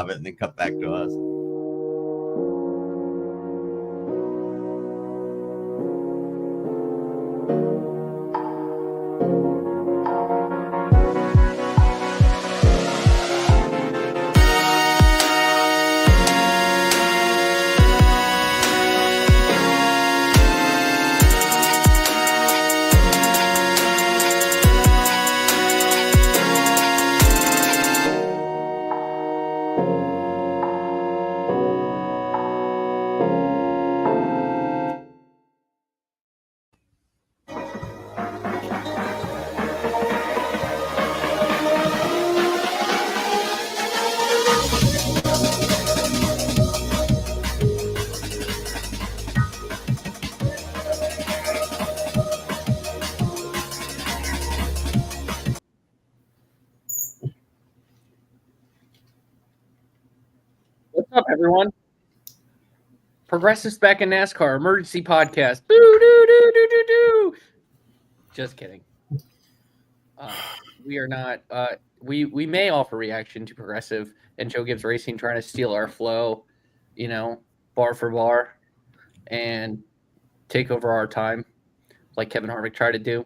of it and then cut back to us. What's up, everyone? Progressive's back in NASCAR emergency podcast. Doo, doo, doo, doo, doo, doo. Just kidding. We are not. We may offer reaction to Progressive and Joe Gibbs Racing trying to steal our flow, bar for bar, and take over our time, like Kevin Harvick tried to do.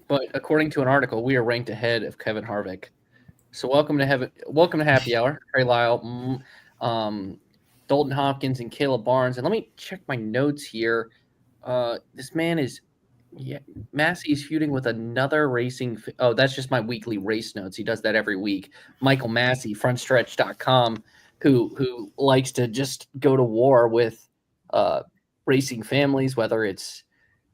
But according to an article, we are ranked ahead of Kevin Harvick. So welcome to Happy Hour, Trey Lyle, Dalton Hopkins, and Caleb Barnes. And let me check my notes here. This man is, Massie is feuding with another racing. That's just my weekly race notes. He does that every week. Michael Massie, frontstretch.com, who likes to just go to war with racing families, whether it's,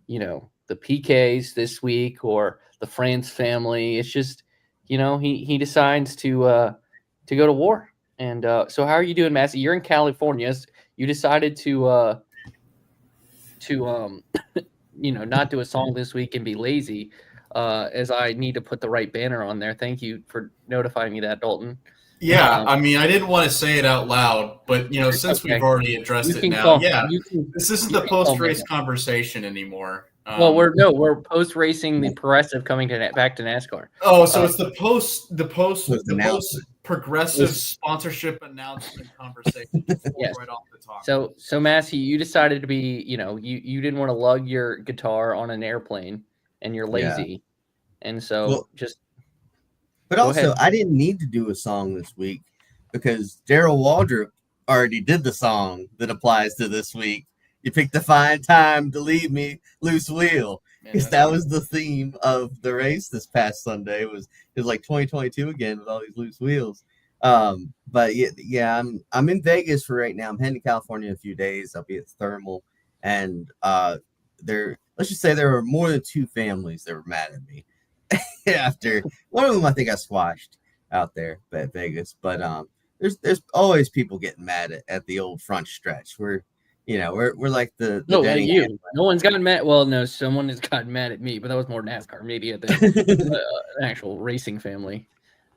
the PKs this week or the France family. It's just, he decides to go to war. And so how are you doing, Massie? You're in California. You decided to not do a song this week and be lazy, as I need to put the right banner on there. Thank you for notifying me that, Dalton. Yeah, I didn't want to say it out loud, but, since we've already addressed it now, this isn't the post-race conversation anymore. We're post-racing the Progressive coming back to NASCAR. Oh, so it's the post Progressive sponsorship announcement conversation. Yes. Right off the top. So Massie, you decided to be, you didn't want to lug your guitar on an airplane, and you're lazy, and so But also, I didn't need to do a song this week because Darryl Waldrop already did the song that applies to this week. You picked a fine time to leave me loose wheel, because that was the theme of the race this past Sunday. It was like 2022 again with all these loose wheels. But yeah, I'm in Vegas for right now. I'm heading to California in a few days. I'll be at Thermal, and let's just say there were more than two families that were mad at me after one of them. I think I squashed out there at Vegas, but there's always people getting mad at the old front stretch. We're like the you. No one's gotten mad. Well, no, someone has gotten mad at me, but that was more NASCAR, maybe at the actual racing family.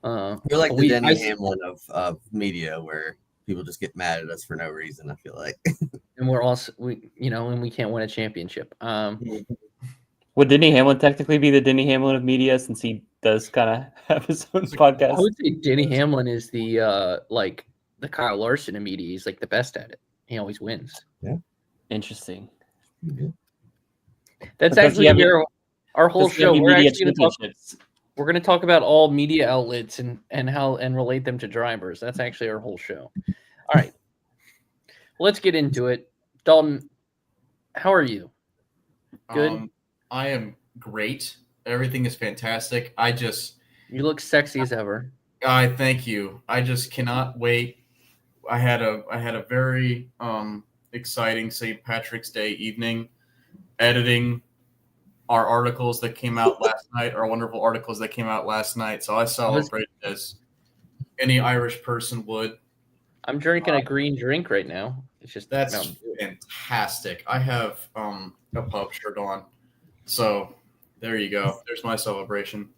You're like the Denny Hamlin of media, where people just get mad at us for no reason, I feel like. And we're also and we can't win a championship. Would Denny Hamlin technically be the Denny Hamlin of media, since he does kind of have his own podcast? I would say Denny Hamlin is the the Kyle Larson of media. He's like the best at it. He always wins. Yeah. Interesting. Mm-hmm. That's actually our whole show. We're going to talk about all media outlets and relate them to drivers. That's actually our whole show. All right. Let's get into it. Dalton, how are you? Good? I am great. Everything is fantastic. You look sexy as ever. I thank you. I just cannot wait. I had a very exciting St. Patrick's Day evening, editing our articles that came out last night, our wonderful articles that came out last night. So I celebrated as any Irish person would. I'm drinking a green drink right now. It's just that's fantastic. I have a pub shirt on, so there you go. There's my celebration.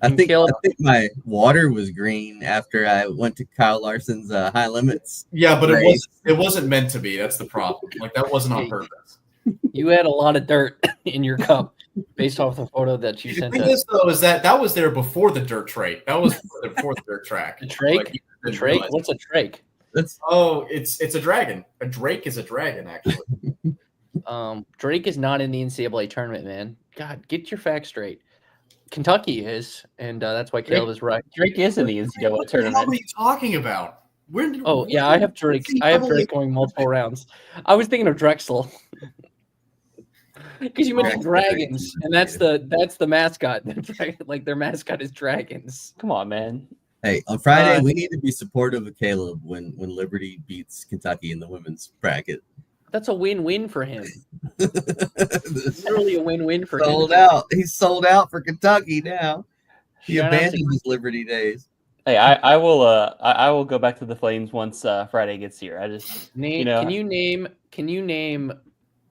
I think my water was green after I went to Kyle Larson's high limits. Yeah, but it wasn't meant to be. That's the problem. Like, that wasn't on purpose. You had a lot of dirt in your cup. based off the photo that you The sent thing us. is, though, is that was there before the dirt track. That was before the dirt track. The trach? The trach? What's a trach? It's a dragon. A drake is a dragon, actually. Drake is not in the NCAA tournament, man. God, get your facts straight. Kentucky is, and that's why Caleb is right. Drake is in the NCAA What the hell tournament. are you talking about? I have Drake. I have Drake going multiple rounds. I was thinking of Drexel. Because you mentioned dragons, and that's the mascot. Like their mascot is dragons. Come on, man. Hey, on Friday we need to be supportive of Caleb when Liberty beats Kentucky in the women's bracket. That's a win-win for him. Literally a win-win for him. Sold out. He's sold out for Kentucky now. He Shout out abandoned his Liberty days. Hey, I will go back to the Flames once Friday gets here. I just Can you name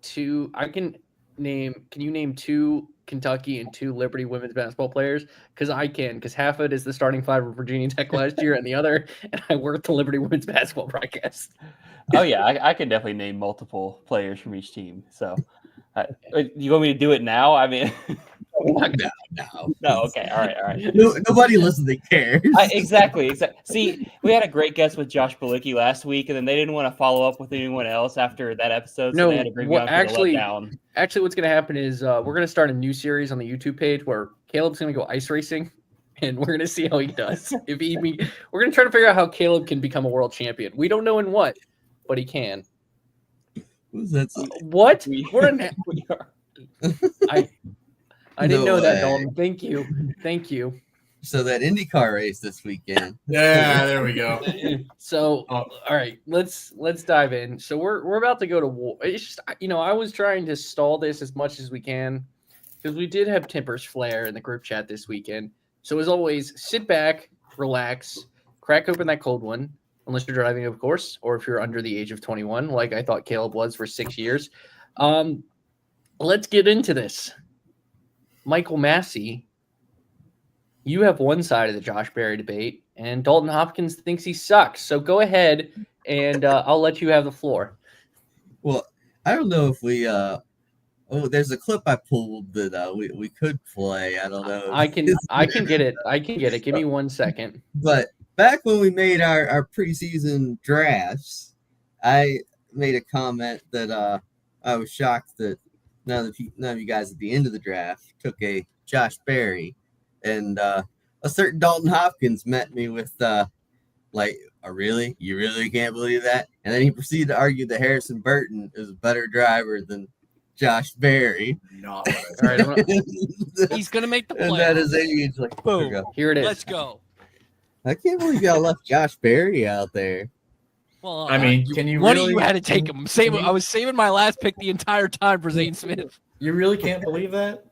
two? Can you name two Kentucky and two Liberty women's basketball players? Because half of it is the starting five of Virginia Tech last year, and the other, and I worked the Liberty women's basketball broadcast. Oh yeah, I can definitely name multiple players from each team. So, you want me to do it now? I mean, no. Okay, all right. Nobody listening cares. Exactly. See, we had a great guest with Josh Balicki last week, and then they didn't want to follow up with anyone else after that episode. So they had to bring me on for the letdown. Actually, what's going to happen is we're going to start a new series on the YouTube page where Caleb's going to go ice racing, and we're going to see how he does. We're going to try to figure out how Caleb can become a world champion. We don't know in what, but he can. Who's that? What? We are. I didn't know that, Dalton. Thank you. So that IndyCar race this weekend. Yeah, there we go. So, all right, let's dive in. So we're about to go to war. It's just, I was trying to stall this as much as we can because we did have tempers flare in the group chat this weekend. So as always, sit back, relax, crack open that cold one, unless you're driving, of course, or if you're under the age of 21, like I thought Caleb was for 6 years. Let's get into this. Michael Massie, you have one side of the Josh Berry debate, and Dalton Hopkins thinks he sucks. So go ahead, and I'll let you have the floor. Well, I don't know if we there's a clip I pulled that we could play. I don't know. I can get it. Give me 1 second. But back when we made our preseason drafts, I made a comment that I was shocked that none of you guys at the end of the draft took a Josh Berry, and a certain Dalton Hopkins met me with really? You really can't believe that? And then he proceeded to argue that Harrison Burton is a better driver than Josh Berry. No. All right, he's gonna make the and playoffs. that is age. Like, Boom. Here it is. Let's go. I can't believe y'all left Josh Berry out there. Well, I mean, can you one really? of you had to take him. I was saving my last pick the entire time for Zane Smith. You really can't believe that?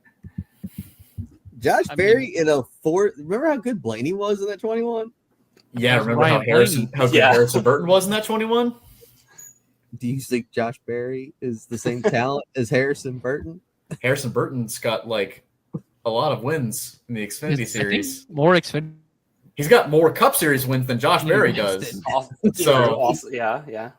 Josh Berry in a fourth. Remember how good Blaney was in that 21? Yeah, That's remember how Ryan good Harrison Burton was in that 21? Do you think Josh Berry is the same talent as Harrison Burton? Harrison Burton's got like a lot of wins in the Xfinity Series. More Xfinity. He's got more Cup Series wins than Josh Berry does. So, yeah.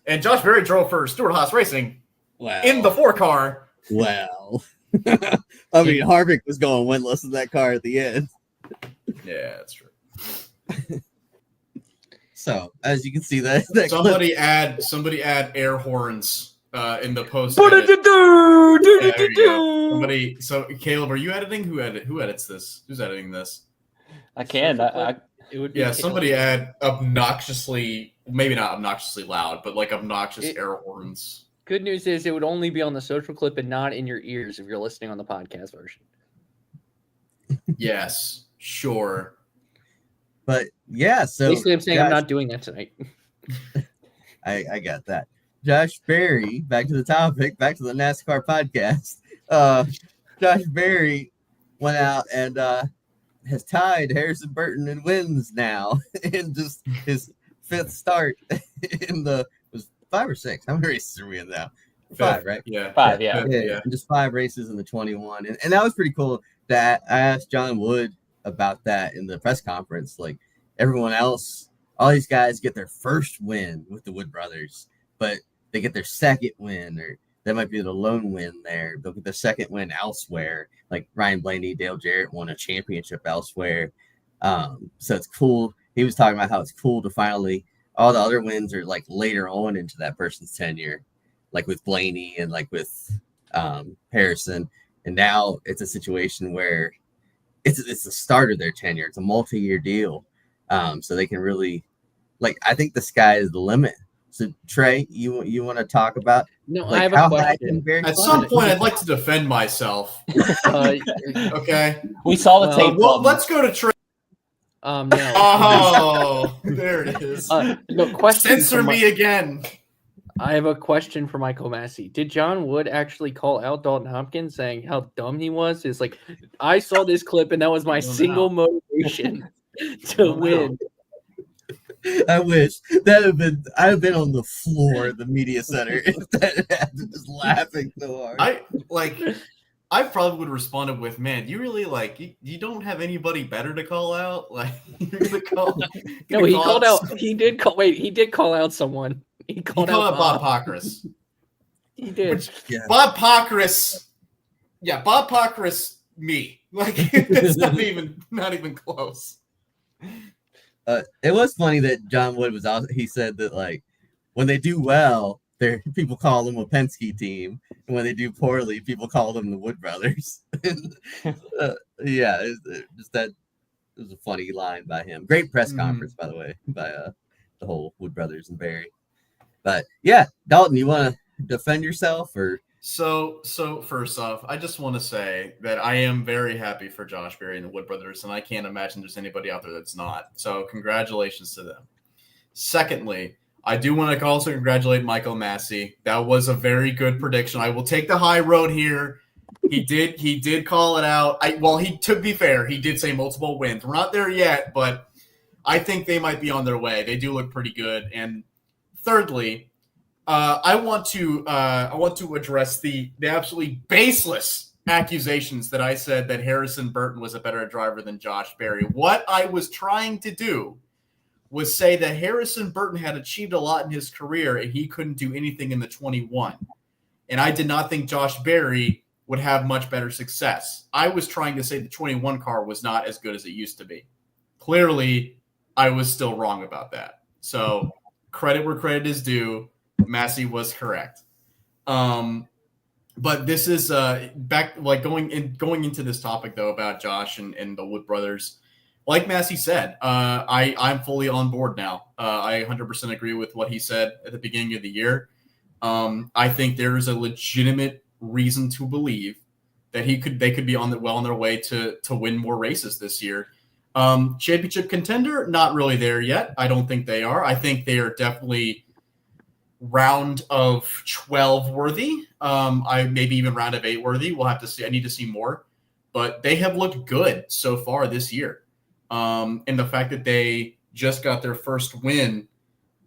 And Josh Berry drove for Stewart Haas Racing Wow. in the 4-car. Well, I mean, Harvick was going winless in that car at the end. Yeah, that's true. So, as you can see, that Somebody add air horns in the post. Somebody. So, Caleb, are you editing? Who edits this? Who's editing this? I can. It would be Somebody add obnoxiously, maybe not obnoxiously loud, but like obnoxious air horns. Good news is it would only be on the social clip and not in your ears if you're listening on the podcast version. Yes, sure. But yeah, so basically, I'm saying I'm not doing that tonight. I got that. Josh Berry, back to the topic, back to the NASCAR podcast. Josh Berry went out and has tied Harrison Burton in wins now in just his fifth start in the was 5 or 6. How many races are we in now? 5, right? Yeah, 5. Yeah. Just 5 races in the 21, and that was pretty cool. That I asked John Wood about that in the press conference. Like everyone else, all these guys get their first win with the Wood brothers, but they get their second win or that might be the lone win there. But with the second win elsewhere, like Ryan Blaney, Dale Jarrett won a championship elsewhere. So it's cool. He was talking about how it's cool to finally, all the other wins are like later on into that person's tenure, like with Blaney and like with Harrison. And now it's a situation where it's the start of their tenure. It's a multi-year deal. So they can really, like, I think the sky is the limit. So Trey, you want to talk about? No, like, I have a question. At some point, I'd like to defend myself. Okay. We saw the tape. Well, let's go to Trey. No. Oh, there it is. No question. Censor me again. I have a question for Michael Massie. Did John Wood actually call out Dalton Hopkins saying how dumb he was? It's like, I saw this clip and that was my single motivation to win. I wish that I'd have been on the floor of the media center if that happened, just laughing so hard. I probably would have responded with, "Man, you really you don't have anybody better to call out? Like you're gonna call?" No, he called out. He did call. Wait, he did call out someone. He called out Bob Pockrass. He did. Yeah. Bob Pockrass. Yeah, Bob Pockrass. Me. Like it's not even close. It was funny that John Wood was also, he said that like when they do well, people call them a Penske team, and when they do poorly, people call them the Wood brothers. Yeah, it was a funny line by him. Great press conference, by the way, by the whole Wood brothers and Barry. But yeah, Dalton, you want to defend yourself or? So first off, I just want to say that I am very happy for Josh Berry and the Wood brothers, and I can't imagine there's anybody out there that's not. So congratulations to them. Secondly, I do want to also congratulate Michael Massie. That was a very good prediction. I will take the high road here. He did call it out. To be fair, he did say multiple wins. We're not there yet, but I think they might be on their way. They do look pretty good. And thirdly, I want to address the absolutely baseless accusations that I said that Harrison Burton was a better driver than Josh Berry. What I was trying to do was say that Harrison Burton had achieved a lot in his career and he couldn't do anything in the 21. And I did not think Josh Berry would have much better success. I was trying to say the 21 car was not as good as it used to be. Clearly, I was still wrong about that. So credit where credit is due. Massie was correct. But this is back going into this topic though about Josh and the Wood brothers. Like Massie said, I'm fully on board now. I 100% agree with what he said at the beginning of the year. I think there is a legitimate reason to believe that they could be on their way to win more races this year. Championship contender, not really there yet. I don't think they are. I think they are definitely round of 12 worthy. I maybe even round of 8 worthy. We'll have to see. I need to see more, but they have looked good so far this year. And the fact that they just got their first win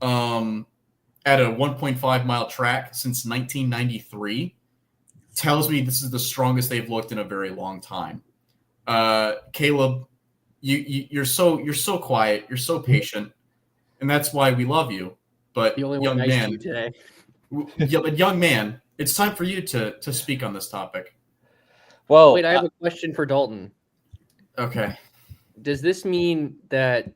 at a 1.5 mile track since 1993 tells me this is the strongest they've looked in a very long time. Caleb, you're so quiet, you're so patient, and that's why we love you. But young man, but young man, it's time for you to speak on this topic. Well, wait, I have a question for Dalton. Okay. Does this mean that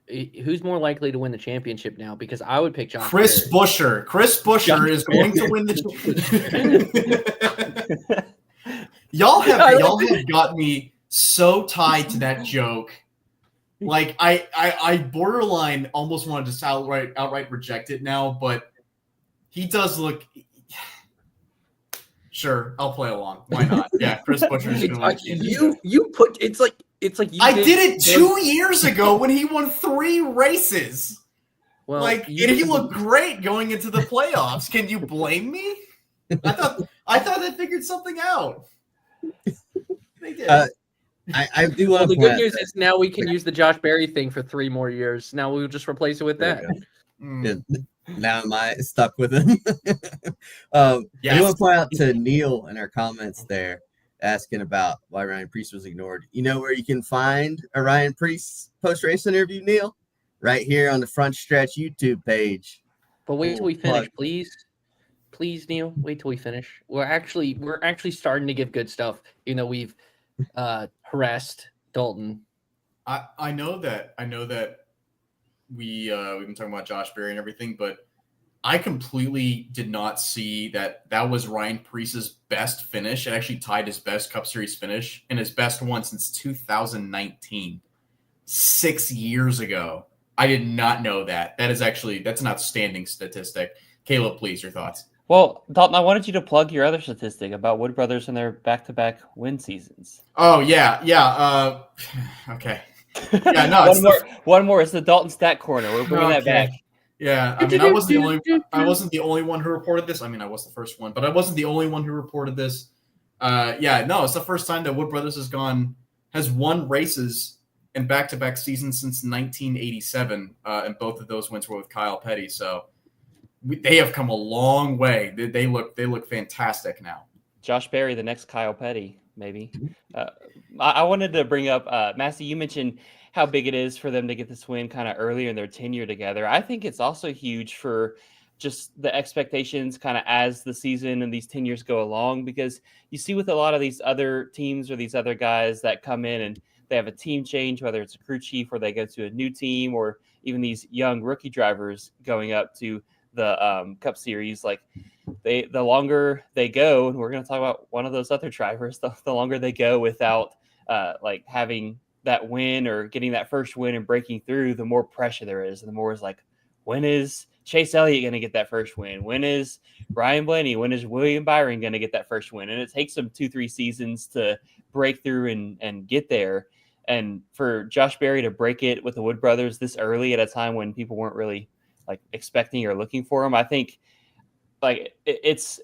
who's more likely to win the championship now? Because I would pick John. Chris Buescher. Chris Buescher is going to win the. Y'all have got me so tied to that joke. Like I borderline almost wanted to outright reject it now, but he does look. Sure, I'll play along. Why not? Yeah, Chris Buescher is going to win. You put it's like you I did it 2 years ago when he won 3 races. Well, and he looked great going into the playoffs. Can you blame me? I thought they figured something out. They did. I do want the to. Good news is now we can use the Josh Berry thing for 3 more years. Now we'll just replace it with that. Yeah, now am I stuck with him? I want to point out to Neil in our comments there, asking about why Ryan Preece was ignored. You know where you can find a Ryan Preece post-race interview, Neil? Right here on the Front Stretch YouTube page. But wait till we finish, please. Please, Neil, wait till we finish. We're actually starting to give good stuff, even though we've harassed Dalton. I know that we've been talking about Josh Berry and everything, but I completely did not see that was Ryan Preece's best finish. It actually tied his best Cup Series finish and his best one since 2019, 6 years ago. I did not know that. That's an outstanding statistic. Caleb, please, your thoughts. Well, Dalton, I wanted you to plug your other statistic about Wood Brothers and their back-to-back win seasons. Oh, yeah. Okay. Yeah, no. One more. It's the Dalton Stat Corner. We're bringing that back. Yeah, I mean, I wasn't the only one who reported this. I mean, I was the first one, but I wasn't the only one who reported this. It's the first time that Wood Brothers has won races in back-to-back seasons since 1987, and both of those wins were with Kyle Petty. So they have come a long way. They look fantastic now. Josh Berry, the next Kyle Petty, maybe. I wanted to bring up Massie. You mentioned how big it is for them to get this win kind of earlier in their tenure together. I think it's also huge for just the expectations kind of as the season and these tenures go along, because you see with a lot of these other teams or these other guys that come in and they have a team change, whether it's a crew chief or they go to a new team, or even these young rookie drivers going up to the Cup Series, like the longer they go, and we're going to talk about one of those other drivers, the longer they go without like having that win or getting that first win and breaking through, the more pressure there is. And the more is like, when is Chase Elliott going to get that first win? When is Ryan Blaney? When is William Byron going to get that first win? And it takes them 2-3 seasons to break through and get there. And for Josh Berry to break it with the Wood Brothers this early at a time when people weren't really like expecting or looking for him, I think like it's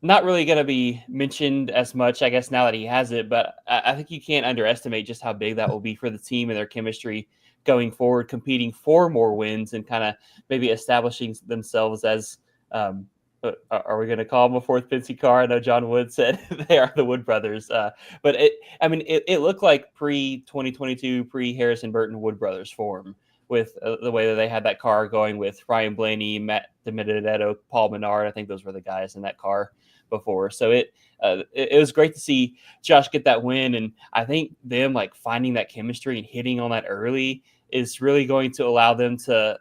not really going to be mentioned as much, I guess, now that he has it. But I think you can't underestimate just how big that will be for the team and their chemistry going forward, competing for more wins and kind of maybe establishing themselves as are we going to call them a fourth Penske car? I know John Wood said they are the Wood Brothers. But it looked like pre-2022, pre-Harrison Burton Wood Brothers form, with the way that they had that car going with Ryan Blaney, Matt DiMenedetto, Paul Menard. I think those were the guys in that car before. So it was great to see Josh get that win. And I think them like finding that chemistry and hitting on that early is really going to allow them to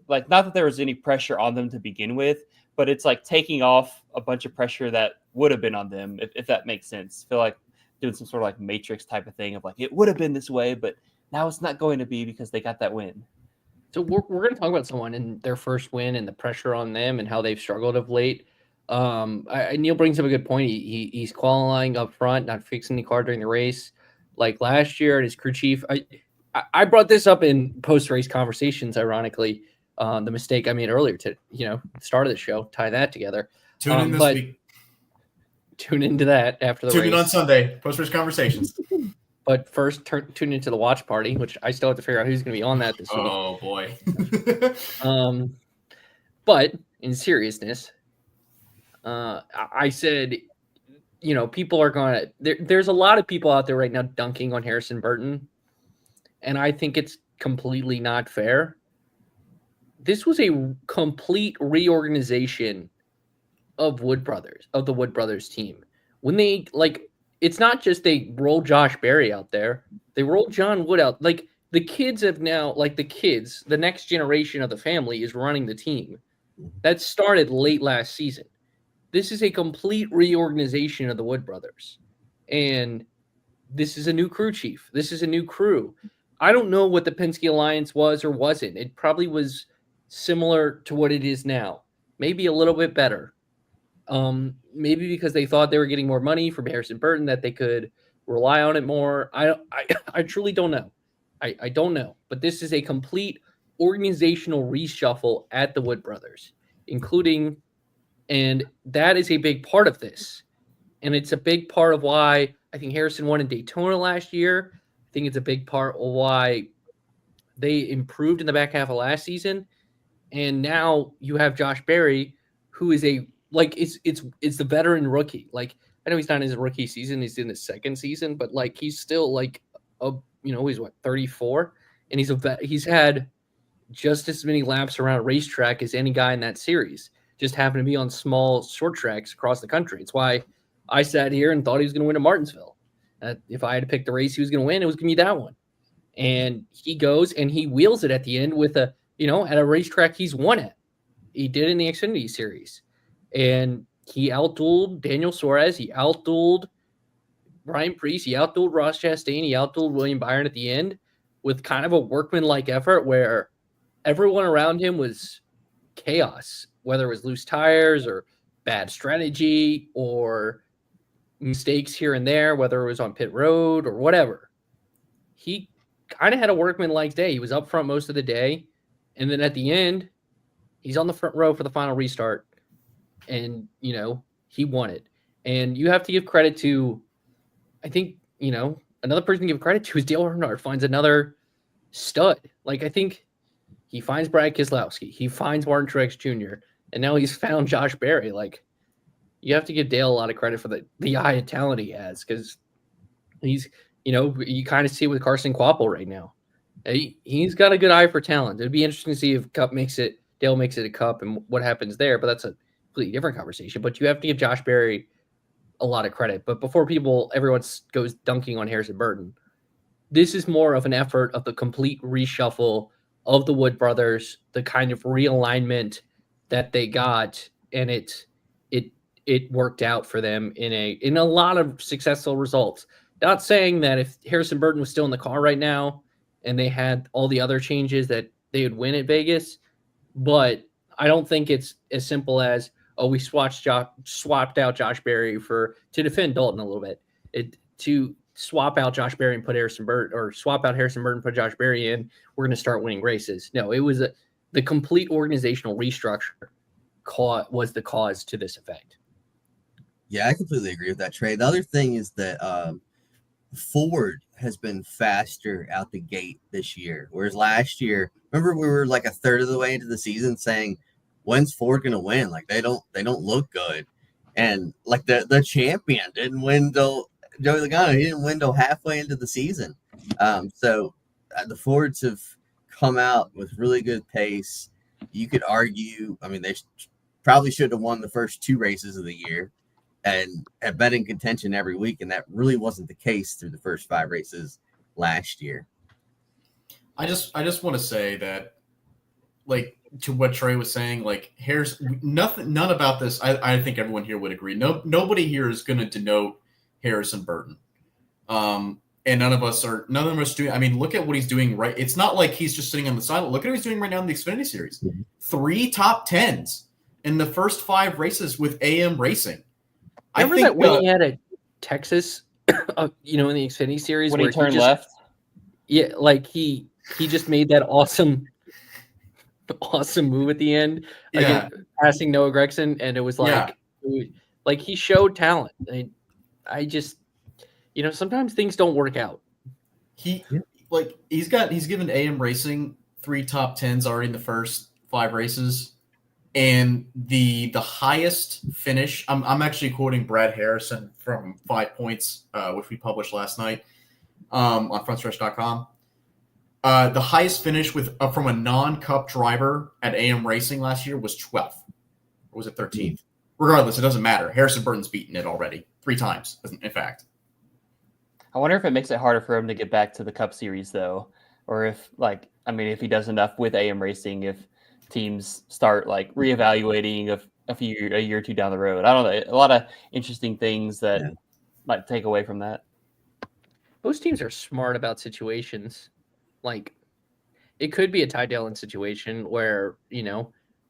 like, not that there was any pressure on them to begin with, but it's like taking off a bunch of pressure that would have been on them, if that makes sense. I feel like doing some sort of like Matrix type of thing of like, it would have been this way, but now it's not going to be because they got that win. So we're going to talk about someone in their first win and the pressure on them and how they've struggled of late. Neil brings up a good point. He's qualifying up front, not fixing the car during the race. Like last year at his crew chief, I brought this up in post-race conversations, ironically, the mistake I made earlier to, start of the show, tie that together. Tune in this week. Tune into that after the race. Tune in on Sunday, post-race conversations. But first, tune into the watch party, which I still have to figure out who's going to be on that this week. Oh, boy. But in seriousness, I said, people are going to – there's a lot of people out there right now dunking on Harrison Burton, and I think it's completely not fair. This was a complete reorganization of the Wood Brothers team. When they – it's not just they rolled Josh Berry out there. They rolled John Wood out. Like, the kids have now, the next generation of the family is running the team. That started late last season. This is a complete reorganization of the Wood Brothers. And this is a new crew chief. This is a new crew. I don't know what the Penske Alliance was or wasn't. It probably was similar to what it is now. Maybe a little bit better. Maybe because they thought they were getting more money from Harrison Burton, that they could rely on it more. I truly don't know. I don't know. But this is a complete organizational reshuffle at the Wood Brothers, including, and that is a big part of this. And it's a big part of why I think Harrison won in Daytona last year. I think it's a big part of why they improved in the back half of last season. And now you have Josh Berry, who is it's the veteran rookie. Like, I know he's not in his rookie season, he's in his second season, but he's still he's 34, and he's had just as many laps around a racetrack as any guy in that series. just happened to be on small short tracks across the country. It's why I sat here and thought he was going to win at Martinsville. If I had to pick the race he was going to win, it was going to be that one. And he goes and he wheels it at the end with at a racetrack he's won at. He did in the Xfinity Series. And he outdueled Daniel Suarez. He outdueled Brian Preece. He outdueled Ross Chastain. He outdueled William Byron at the end with kind of a workmanlike effort where everyone around him was chaos, whether it was loose tires or bad strategy or mistakes here and there, whether it was on pit road or whatever. He kind of had a workmanlike day. He was up front most of the day. And then at the end, he's on the front row for the final restart. And, he won it. And you have to give credit to, I think, another person to give credit to is Dale Earnhardt finds another stud. Like, I think he finds Brad Keselowski. He finds Martin Truex Jr. And now he's found Josh Berry. Like, you have to give Dale a lot of credit for the eye of talent he has because he's, you kind of see it with Carson Kvapil right now. He's got a good eye for talent. It'd be interesting to see if Dale makes it a Cup and what happens there, but that's a completely different conversation. But you have to give Josh Berry a lot of credit. But before everyone goes dunking on Harrison Burton, this is more of an effort of the complete reshuffle of the Wood brothers, the kind of realignment that they got, and it worked out for them in a lot of successful results. Not saying that if Harrison Burton was still in the car right now and they had all the other changes that they would win at Vegas, but I don't think it's as simple as, we swapped out Josh Berry to defend Dalton a little bit. To swap out Josh Berry and put Harrison Burton, or swap out Harrison Burton and put Josh Berry in, we're going to start winning races. No, it was the complete organizational restructure was the cause to this effect. Yeah, I completely agree with that, Trey. The other thing is that Ford has been faster out the gate this year, whereas last year, remember we were like a third of the way into the season saying, when's Ford going to win? Like they don't look good. And like the champion didn't win till Joey Logano. He didn't win till halfway into the season. So the Fords have come out with really good pace. You could argue, they probably should have won the first 2 races of the year and have been in contention every week. And that really wasn't the case through the first 5 races last year. I just want to say that, like, to what Trey was saying, like, none about this. I think everyone here would agree. Nobody here is going to denote Harrison Burton. And none of us doing. Look at what he's doing. Right. It's not like he's just sitting on the side. Look at what he's doing right now in the Xfinity Series. Mm-hmm. 3 top 10s in the first 5 races with AM Racing. Remember that when he had a Texas, in the Xfinity Series when he turned left. Yeah, like he just made that awesome move at the end, passing Noah Gragson, and it was like he showed talent. I just, sometimes things don't work out. He's given AM Racing 3 top 10s already in the first 5 races, and the highest finish. I'm actually quoting Brad Harrison from 5 Points, which we published last night on frontstretch.com. The highest finish from a non-Cup driver at AM Racing last year was 12th. Or was it 13th? Regardless, it doesn't matter. Harrison Burton's beaten it already 3 times, in fact. I wonder if it makes it harder for him to get back to the Cup Series, though. Or if he does enough with AM Racing, if teams start, reevaluating a year or 2 down the road. I don't know. A lot of interesting things that might take away from that. Most teams are smart about situations. Like, it could be a Ty Dillon situation where,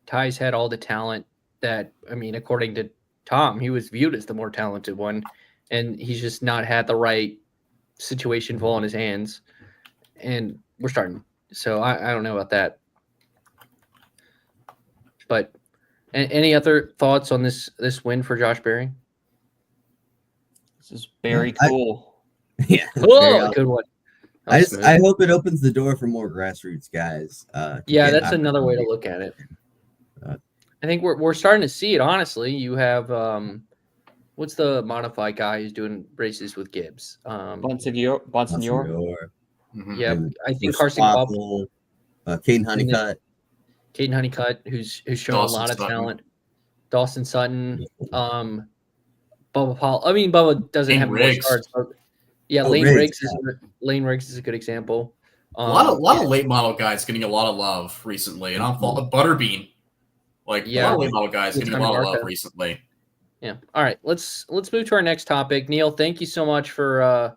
Ty's had all the talent that, according to Tom, he was viewed as the more talented one, and he's just not had the right situation fall in his hands. And we're starting. So I don't know about that. But any other thoughts on this win for Josh Berry? This is very cool. Good one. I hope it opens the door for more grassroots guys. That's another way to look at it. I think we're starting to see it, honestly. You have what's the modified guy who's doing races with Gibbs? Bonsignor. Mm-hmm. Yeah, I think Carson Kvapil, Caden Honeycutt, who's shown Dawson a lot of talent. Dawson Sutton, Bubba Paul. I mean, Bubba doesn't Lane have more Riggs. starts. But yeah, Oh, Lane Riggs, Riggs is a good example. A lot of late model guys getting a lot of love recently, and I'm Butterbean. Like a lot of late model guys getting a lot of love recently. Yeah. All right. Let's move to our next topic. Neil, thank you so much for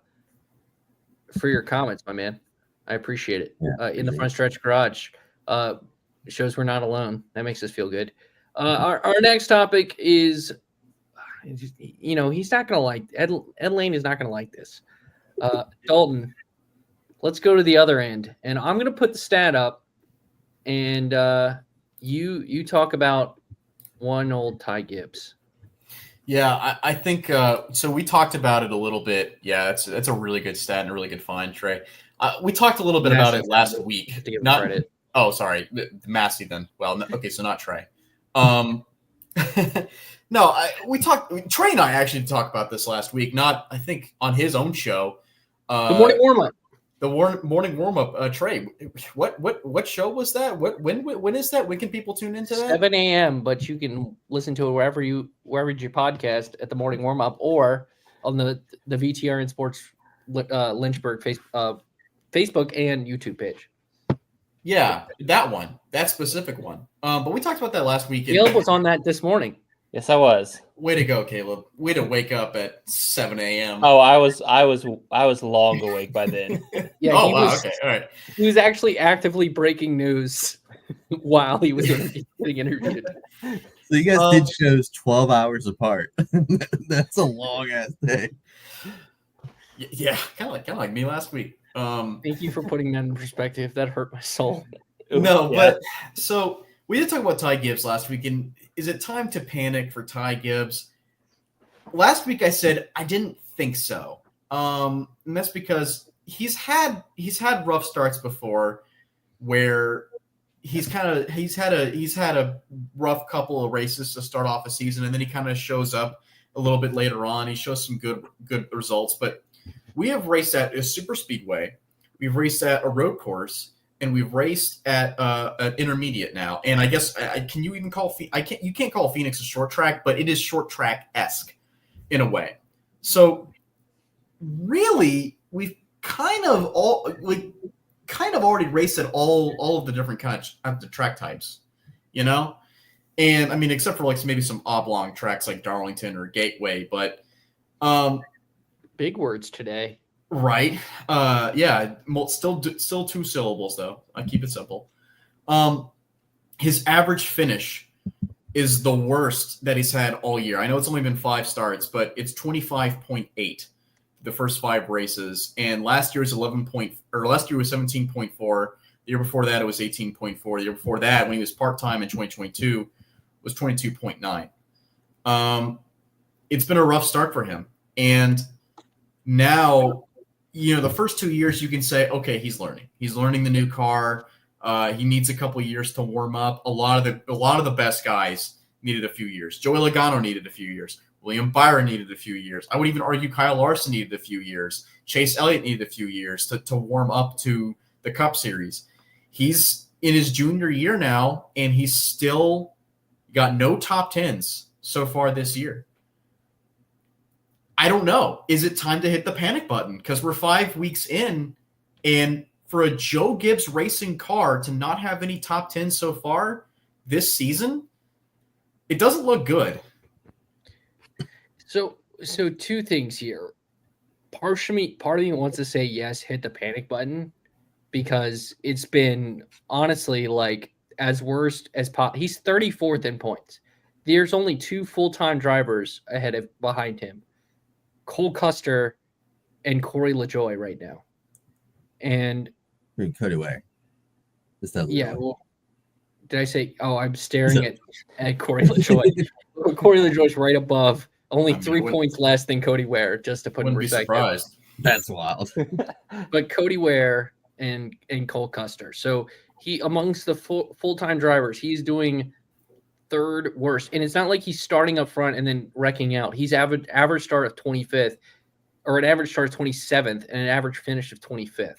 your comments, my man. I appreciate it. In the front stretch garage, shows we're not alone. That makes us feel good. Our next topic is, he's not gonna like Ed Lane is not gonna like this. Dalton, let's go to the other end, and I'm gonna put the stat up, and you talk about one old Ty Gibbs. Yeah, I think so. We talked about it a little bit. Yeah, that's a really good stat and a really good find, Trey. We talked a little bit about it last week. To give him credit. Oh, sorry, Massie. Then, well, okay, so not Trey. No, we talked. Trey and I actually talked about this last week. Not, I think, on his own show. The morning warm up. The morning warm up. Trey, what show was that? When is that? When can people tune into that? 7 a.m. But you can listen to it wherever you podcast at the morning warm up or on the VTR and Sports Lynchburg Facebook and YouTube page. Yeah, that specific one. But we talked about that last week. Caleb was on that this morning. Yes, I was. Way to go, Caleb. Way to wake up at 7 a.m. Oh, I was long awake by then. Yeah. Okay, all right. He was actually actively breaking news while he was getting interviewed. So you guys did shows 12 hours apart. That's a long ass day. Yeah, kind of like me last week. Thank you for putting that in perspective. That hurt my soul. No, but so we did talk about Ty Gibbs last week, and is it time to panic for Ty Gibbs? Last week I said I didn't think so, and that's because he's had rough starts before, where he's had a rough couple of races to start off a season, and then he kind of shows up a little bit later on. He shows some good results, but we have raced at a super speedway, we've raced at a road course, and we've raced at an intermediate now. And I guess can you even call you can't call Phoenix a short track, but it is short track-esque in a way. So really, we've kind of already raced at all of the different kinds of the track types, And I mean, except for like maybe some oblong tracks like Darlington or Gateway, but big words today. Right. Yeah. Still 2 syllables though. I keep it simple. His average finish is the worst that he's had all year. I know it's only been 5 starts, but it's 25.8 the first 5 races. And last year was 17.4. The year before that, it was 18.4. The year before that, when he was part-time in 2022, was 22.9. It's been a rough start for him. And now, the first 2 years you can say, okay, he's learning. He's learning the new car. He needs a couple of years to warm up. A lot of the best guys needed a few years. Joey Logano needed a few years. William Byron needed a few years. I would even argue Kyle Larson needed a few years. Chase Elliott needed a few years to warm up to the Cup Series. He's in his junior year now, and he's still got no top 10s so far this year. I don't know. Is it time to hit the panic button? Because we're 5 weeks in, and for a Joe Gibbs racing car to not have any top 10 so far this season, it doesn't look good. So 2 things here. Part of me wants to say yes, hit the panic button, because it's been honestly like as worst as he's 34th in points. There's only 2 full-time drivers behind him. Cole Custer and Corey LaJoie right now. And Cody Ware. Well, did I say, I'm staring at Corey LaJoie. Corey LaJoie's right above, only 3 points less than Cody Ware, just to put in perspective. Wouldn't be surprised. That's wild. But Cody Ware and Cole Custer. So he, amongst the full-time drivers, he's doing 3rd worst. And it's not like he's starting up front and then wrecking out. He's average start of 25th, or an average start of 27th, and an average finish of 25th.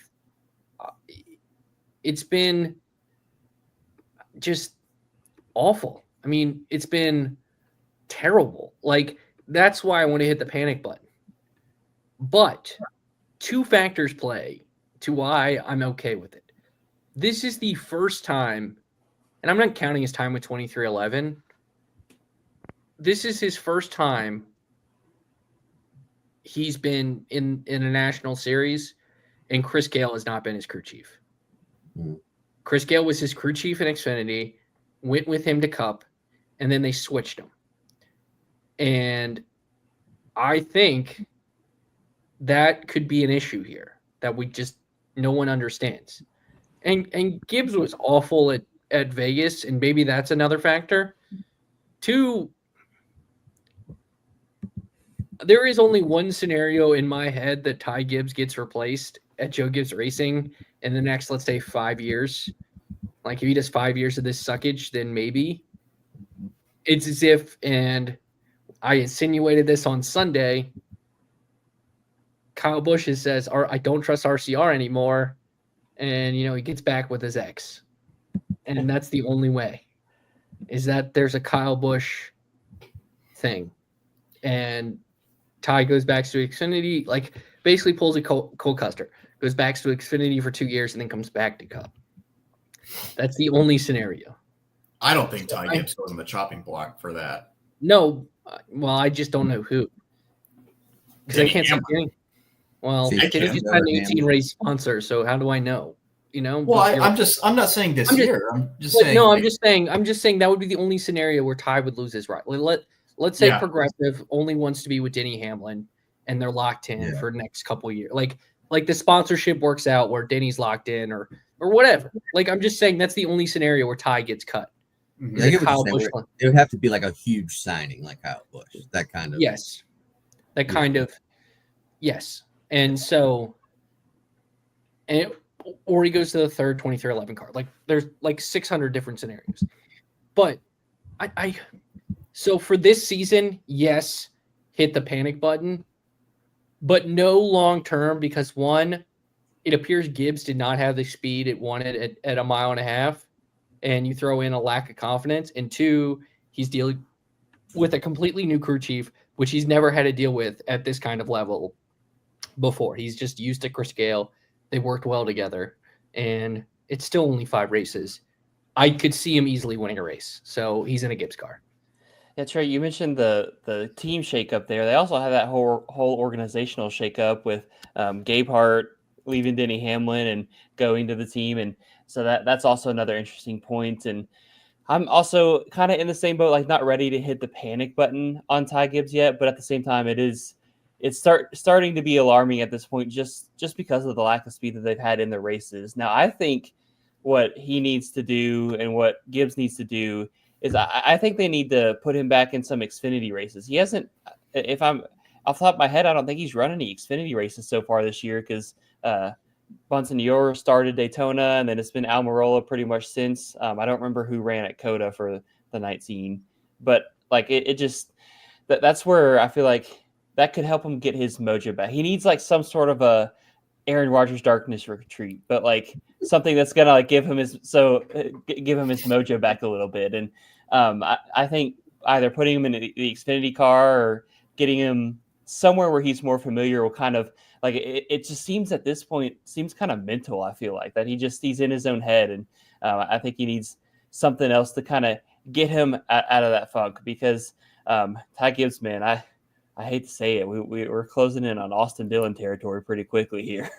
It's been just awful. I mean, it's been terrible. Like, that's why I want to hit the panic button. But 2 factors play to why I'm okay with it. This is the first time, and I'm not counting his time with 2311. This is his first time he's been in a national series, and Chris Gale has not been his crew chief. Mm. Chris Gale was his crew chief in Xfinity, went with him to Cup, and then they switched him. And I think that could be an issue here that no one understands. And Gibbs was awful at Vegas, and maybe that's another factor. 2, there is only one scenario in my head that Ty Gibbs gets replaced at Joe Gibbs Racing in the next, let's say, 5 years. Like, if he does 5 years of this suckage, then maybe. It's as if, and I insinuated this on Sunday, Kyle Busch says, I don't trust RCR anymore. And, he gets back with his ex. And that's the only way, is that there's a Kyle Busch thing. And Ty goes back to Xfinity, like basically pulls a Cole Custer, goes back to Xfinity for 2 years and then comes back to Cup. That's the only scenario. I don't think Ty Gibbs goes on the chopping block for that. No, well, I just don't know who. Because I can't see Denny. Well, Denny's just had an 18 race sponsor, so how do I know? Well, I'm not saying this year. I'm just saying. No, I'm just saying that would be the only scenario where Ty would lose his right. Let's say Progressive only wants to be with Denny Hamlin, and they're locked in for the next couple of years. Like the sponsorship works out where Denny's locked in, or whatever. Like, I'm just saying that's the only scenario where Ty gets cut. Mm-hmm. It would have to be like a huge signing, like Kyle Busch. That kind of yes. And so, or he goes to the third 2311 car. Like, there's like 600 different scenarios. But so for this season, yes, hit the panic button, but no long term, because 1, it appears Gibbs did not have the speed it wanted at a mile and a half, and you throw in a lack of confidence, and 2, he's dealing with a completely new crew chief, which he's never had to deal with at this kind of level before. He's just used to Chris Gale. They worked well together, and it's still only 5 races. I could see him easily winning a race, so he's in a Gibbs car. Yeah, Trey, you mentioned the team shakeup there. They also have that whole organizational shakeup with Gabe Hart leaving Denny Hamlin and going to the team, and so that's also another interesting point. And I'm also kind of in the same boat, like not ready to hit the panic button on Ty Gibbs yet, but at the same time, it's starting to be alarming at this point, just because of the lack of speed that they've had in the races. Now, I think what he needs to do and what Gibbs needs to do is I think they need to put him back in some Xfinity races. He hasn't, if I'm off the top of my head, I don't think he's run any Xfinity races so far this year, because Bonsignore started Daytona, and then it's been Almirola pretty much since. I don't remember who ran at Coda for the 19, but like it just that's where I feel like that could help him get his mojo back. He needs like some sort of a Aaron Rodgers darkness retreat, but like something that's gonna like give him his mojo back a little bit. And I think either putting him in the Xfinity car or getting him somewhere where he's more familiar will kind of like it just seems at this point seems kind of mental. I feel like that he's in his own head, and I think he needs something else to kind of get him out of that funk, because Ty Gibbs, man, I hate to say it, we're closing in on Austin Dillon territory pretty quickly here.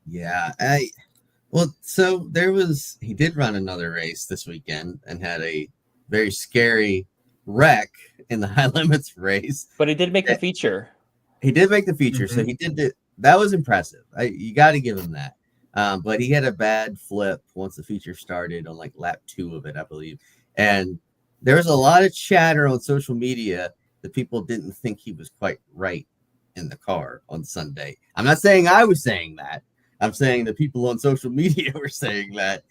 Yeah, he did run another race this weekend and had a very scary wreck in the high limits race. But he did make the feature. He did make the feature, Mm-hmm. so he did it. That was impressive. You got to give him that. But he had a bad flip once the feature started on like lap 2 of it, I believe. And there was a lot of chatter on social media that people didn't think he was quite right in the car on Sunday. I'm not saying I was saying that. I'm saying the people on social media were saying that.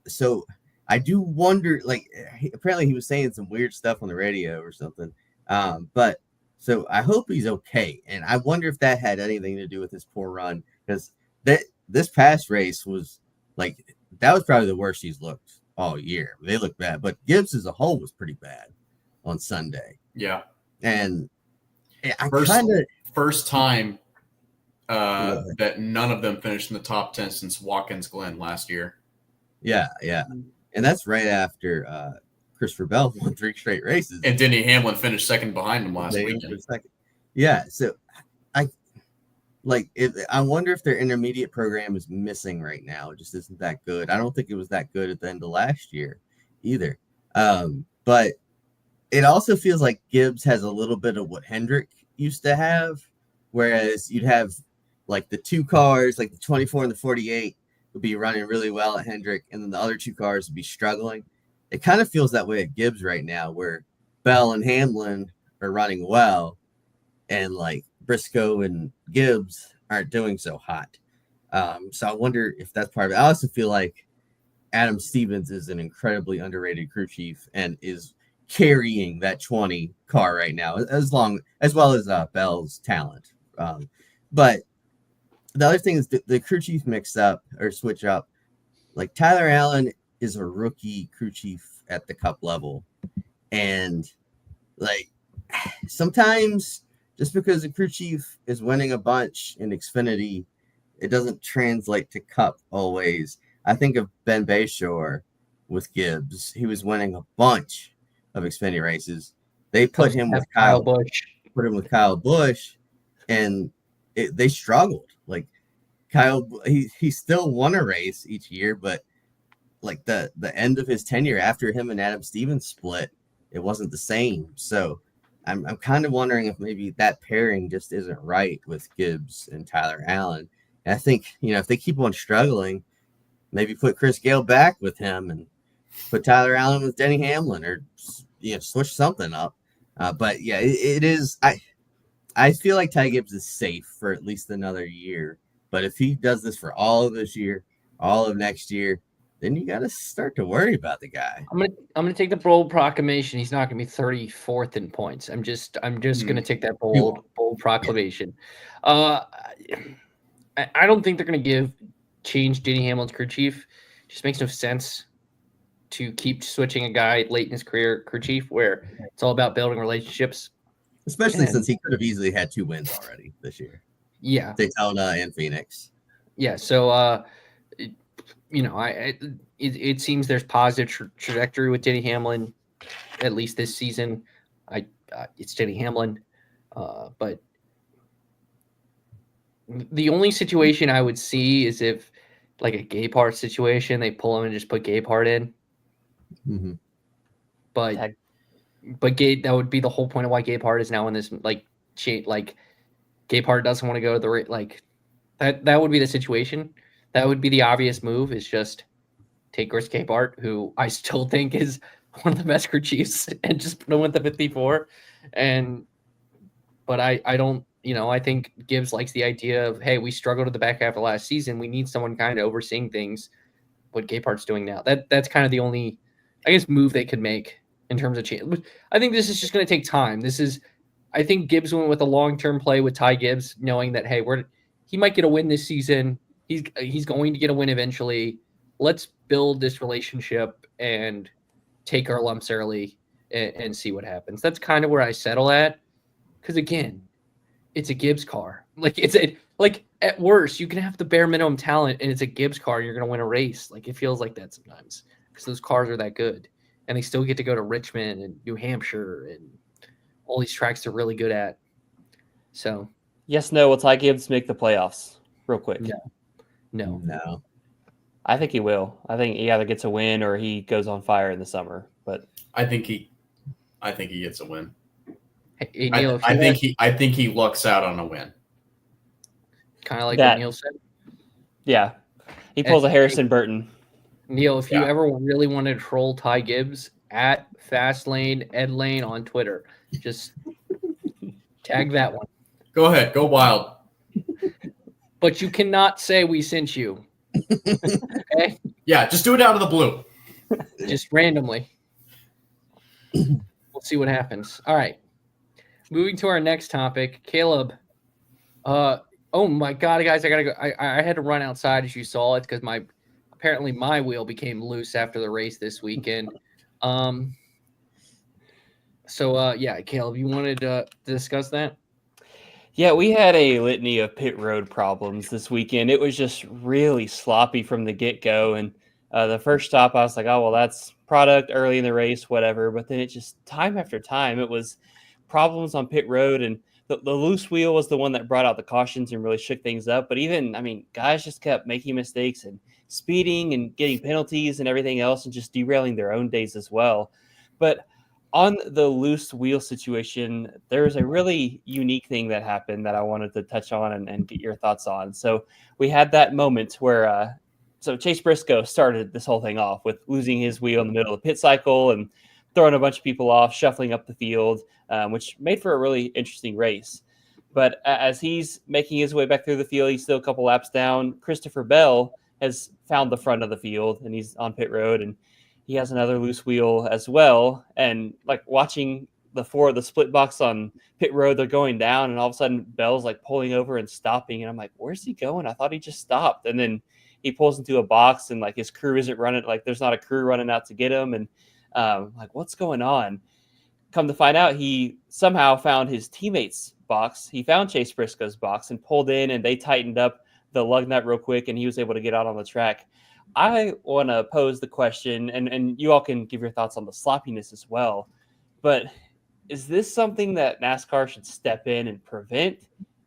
So I do wonder, like, apparently he was saying some weird stuff on the radio or something. But so I hope he's okay. And I wonder if that had anything to do with his poor run, because this past race was like, that was probably the worst he's looked all year. They looked bad, but Gibbs as a whole was pretty bad. on Sunday. Yeah. And I kind of first time that none of them finished in the top 10 since Watkins Glen last year. Yeah. And that's right after Christopher Bell won 3 straight races. And Denny Hamlin finished second behind him last weekend. Yeah, so I wonder if their intermediate program is missing right now. It just isn't that good. I don't think it was that good at the end of last year either. But it also feels like Gibbs has a little bit of what Hendrick used to have, whereas you'd have like the 2 cars, like the 24 and the 48 would be running really well at Hendrick, and then the other 2 cars would be struggling. It kind of feels that way at Gibbs right now, where Bell and Hamlin are running well, and like Briscoe and Gibbs aren't doing so hot. So I wonder if that's part of it. I also feel like Adam Stevens is an incredibly underrated crew chief and is carrying that 20 car right now, as well as Bell's talent. But the other thing is the crew chief mix up or switch up. Like Tyler Allen is a rookie crew chief at the Cup level, and like sometimes just because the crew chief is winning a bunch in Xfinity, it doesn't translate to Cup always. I think of Ben Bayshore with Gibbs. He was winning a bunch of Xfinity races. They put him with Kyle Busch, and they struggled. Like Kyle, he still won a race each year, but like the end of his tenure after him and Adam Stevens split, it wasn't the same. So I'm kind of wondering if maybe that pairing just isn't right with Gibbs and Tyler Allen. And I think, if they keep on struggling, maybe put Chris Gale back with him and put Tyler Allen with Denny Hamlin, or switch something up. But yeah, it is. I feel like Ty Gibbs is safe for at least another year. But if he does this for all of this year, all of next year, then you got to start to worry about the guy. I'm gonna take the bold proclamation. He's not gonna be 34th in points. I'm just gonna take that bold proclamation. I don't think they're gonna change Denny Hamlin's crew chief. It just makes no sense to keep switching a guy late in his career crew chief, where it's all about building relationships. Especially since he could have easily had 2 wins already this year. Yeah, Daytona and Phoenix. Yeah, so it seems there's positive trajectory with Denny Hamlin, at least this season. It's Denny Hamlin, but the only situation I would see is if, like a Gaypart situation, they pull him and just put Gaypart in. Mm-hmm. But that would be the whole point of why Gaypart is now in this Gaypart doesn't want to go to the that would be the situation. That would be the obvious move, is just take Chris Gaypart, who I still think is one of the best crew chiefs, and just put him with the 54. But I don't, I think Gibbs likes the idea of, hey, we struggled at the back half of last season. We need someone kind of overseeing things. What Gaypart's doing now. That's kind of the only, I guess, move they could make in terms of change. I think this is just going to take time. I think Gibbs went with a long-term play with Ty Gibbs, knowing that, hey, he might get a win this season. He's going to get a win eventually. Let's build this relationship and take our lumps early and see what happens. That's kind of where I settle at. Because again, it's a Gibbs car. At worst, you can have the bare minimum talent, and it's a Gibbs car, and you're going to win a race. It feels like that sometimes, because those cars are that good, and they still get to go to Richmond and New Hampshire and all these tracks they're really good at. So, yes, no. Will Ty Gibbs make the playoffs? Real quick. No. I think he will. I think he either gets a win or he goes on fire in the summer. But I think he gets a win. Hey, Neil, I think he lucks out on a win. Kind of like what Neil said. Yeah, he pulls a Harrison Burton. Neil, if you ever really want to troll Ty Gibbs, at Fastlane Ed Lane on Twitter, just tag that one. Go ahead, go wild. But you cannot say we sent you. Okay? Yeah, just do it out of the blue. Just randomly. We'll see what happens. All right. Moving to our next topic, Caleb. Oh my God, guys, I gotta go. I had to run outside, as you saw it, because apparently my wheel became loose after the race this weekend. So, Caleb, you wanted to discuss that? Yeah, we had a litany of pit road problems this weekend. It was just really sloppy from the get-go. And the first stop, I was like, oh, well, that's product early in the race, whatever. But then it just, time after time, it was problems on pit road. And the loose wheel was the one that brought out the cautions and really shook things up. But even, I mean, guys just kept making mistakes and speeding and getting penalties and everything else and just derailing their own days as well. But on the loose wheel situation, there's a really unique thing that happened that I wanted to touch on and get your thoughts on. So we had that moment where, so Chase Briscoe started this whole thing off with losing his wheel in the middle of the pit cycle and throwing a bunch of people off, shuffling up the field, which made for a really interesting race. But as he's making his way back through the field, he's still a couple laps down. Christopher Bell has found the front of the field and he's on pit road and he has another loose wheel as well. And like watching the four of the split box on pit road, they're going down and all of a sudden Bell's like pulling over and stopping. And I'm like, where's he going? I thought he just stopped. And then he pulls into a box and like his crew isn't running. Like there's not a crew running out to get him. And like, what's going on? Come to find out, he somehow found his teammate's box. He found Chase Briscoe's box and pulled in and they tightened up the lug nut real quick and he was able to get out on the track. I want to pose the question, and you all can give your thoughts on the sloppiness as well, but is this something that NASCAR should step in and prevent?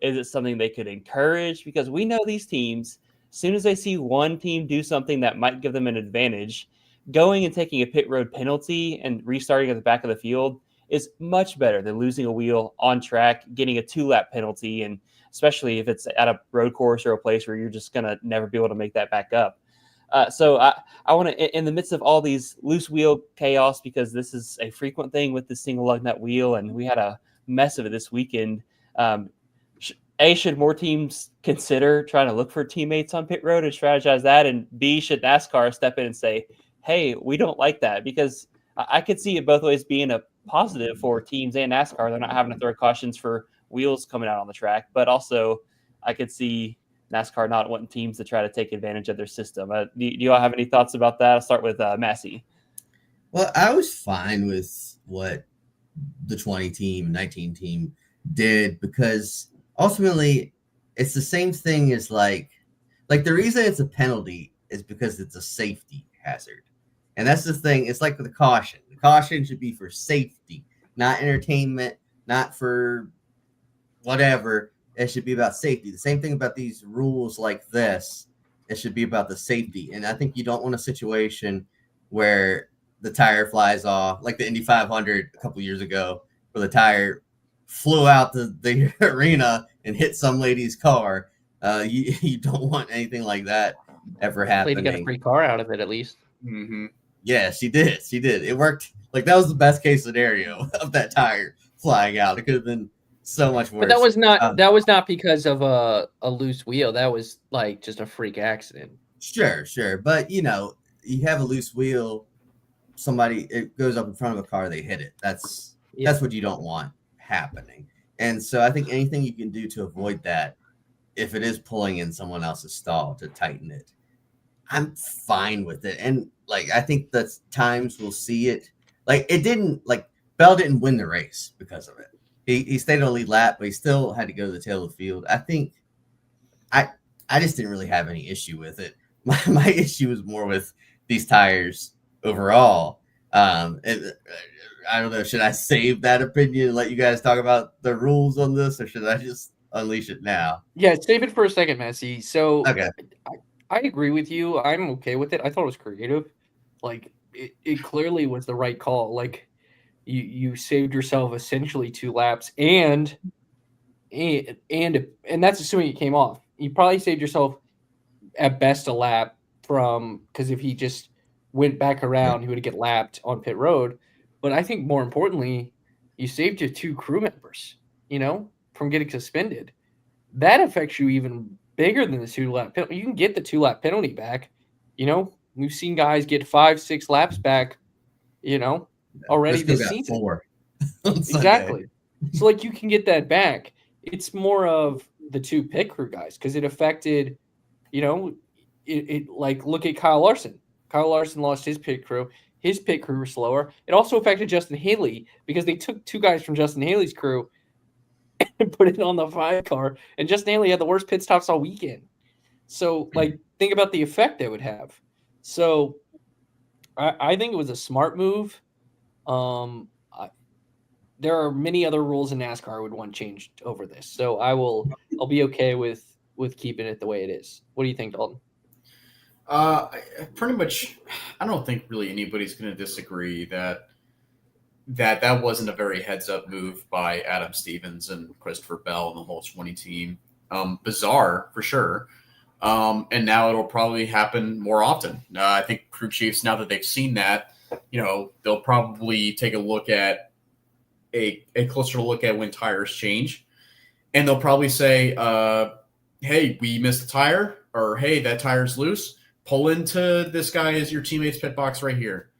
Is it something they could encourage? Because we know these teams, as soon as they see one team do something that might give them an advantage, going and taking a pit road penalty and restarting at the back of the field is much better than losing a wheel on track, getting a 2-lap penalty, and especially if it's at a road course or a place where you're just going to never be able to make that back up. So I want to, in the midst of all these loose wheel chaos, because this is a frequent thing with the single lug nut wheel, and we had a mess of it this weekend. Should more teams consider trying to look for teammates on pit road and strategize that? And B, should NASCAR step in and say, hey, we don't like that? Because I could see it both ways being a positive for teams and NASCAR. They're not having to throw cautions for wheels coming out on the track, but also I could see NASCAR not wanting teams to try to take advantage of their system. Do you all have any thoughts about that? I'll start with Massie. Well, I was fine with what the 20 team, 19 team did because ultimately it's the same thing as like the reason it's a penalty is because it's a safety hazard. And that's the thing. It's like with the caution. The caution should be for safety, not entertainment, not for whatever. It should be about safety. The same thing about these rules like this. It should be about the safety. And I think you don't want a situation where the tire flies off, like the Indy 500 a couple years ago, where the tire flew out the arena and hit some lady's car. You don't want anything like that ever happening. Lady got a free car out of it, at least. Mm-hmm. Yeah, she did. It worked. Like that was the best case scenario of that tire flying out. It could have been so much worse. But that was not because of a loose wheel. That was like just a freak accident. Sure. But you have a loose wheel, it goes up in front of a car, they hit it. That's what you don't want happening. And so I think anything you can do to avoid that, if it is pulling in someone else's stall to tighten it, I'm fine with it. And like I think that times we'll see it. Like it didn't Bell didn't win the race because of it. He stayed on the lead lap, but he still had to go to the tail of the field. I think I just didn't really have any issue with it. My issue was more with these tires overall. And I don't know, should I save that opinion and let you guys talk about the rules on this, or should I just unleash it now? Yeah, save it for a second, Massie. So Okay. I agree with you. I'm okay with it. I thought it was creative. Like it clearly was the right call. Like you saved yourself essentially 2 laps and that's assuming it came off. You probably saved yourself at best a lap because if he just went back around, he would get lapped on pit road. But I think more importantly, you saved your 2 crew members, from getting suspended. That affects you even bigger than the 2-lap penalty. You can get the 2-lap penalty back. We've seen guys get 5-6 laps back, already this season. 4 exactly. So you can get that back. It's more of the 2 pit crew guys because it affected, it like look at Kyle Larson. Kyle Larson lost his pit crew. His pit crew was slower. It also affected Justin Haley because they took 2 guys from Justin Haley's crew and put it on the 5 car. And Justin Haley had the worst pit stops all weekend. So, like, think about the effect it would have. So, I think it was a smart move. There are many other rules in NASCAR I would want changed over this. So I'll be okay with keeping it the way it is. What do you think, Dalton? Pretty much, I don't think really anybody's going to disagree that wasn't a very heads-up move by Adam Stevens and Christopher Bell and the whole 20 team. Bizarre, for sure. And now it'll probably happen more often. I think crew chiefs, now that they've seen that, they'll probably take a look at a closer look at when tires change. And they'll probably say, hey, we missed a tire, or hey, that tire's loose. Pull into this guy as your teammate's pit box right here.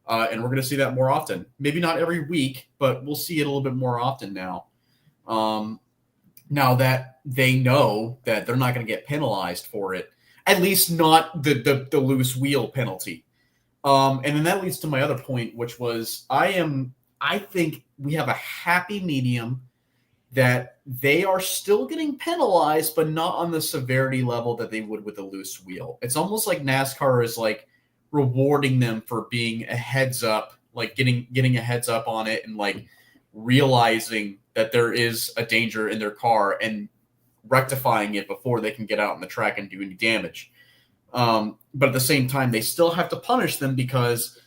And we're going to see that more often. Maybe not every week, but we'll see it a little bit more often now. Now that they know that they're not going to get penalized for it, at least not the loose wheel penalty. And then that leads to my other point, which was I think we have a happy medium that they are still getting penalized, but not on the severity level that they would with a loose wheel. It's almost like NASCAR is like rewarding them for being a heads up, like getting a heads up on it and like realizing that there is a danger in their car and rectifying it before they can get out on the track and do any damage. But at the same time, they still have to punish them because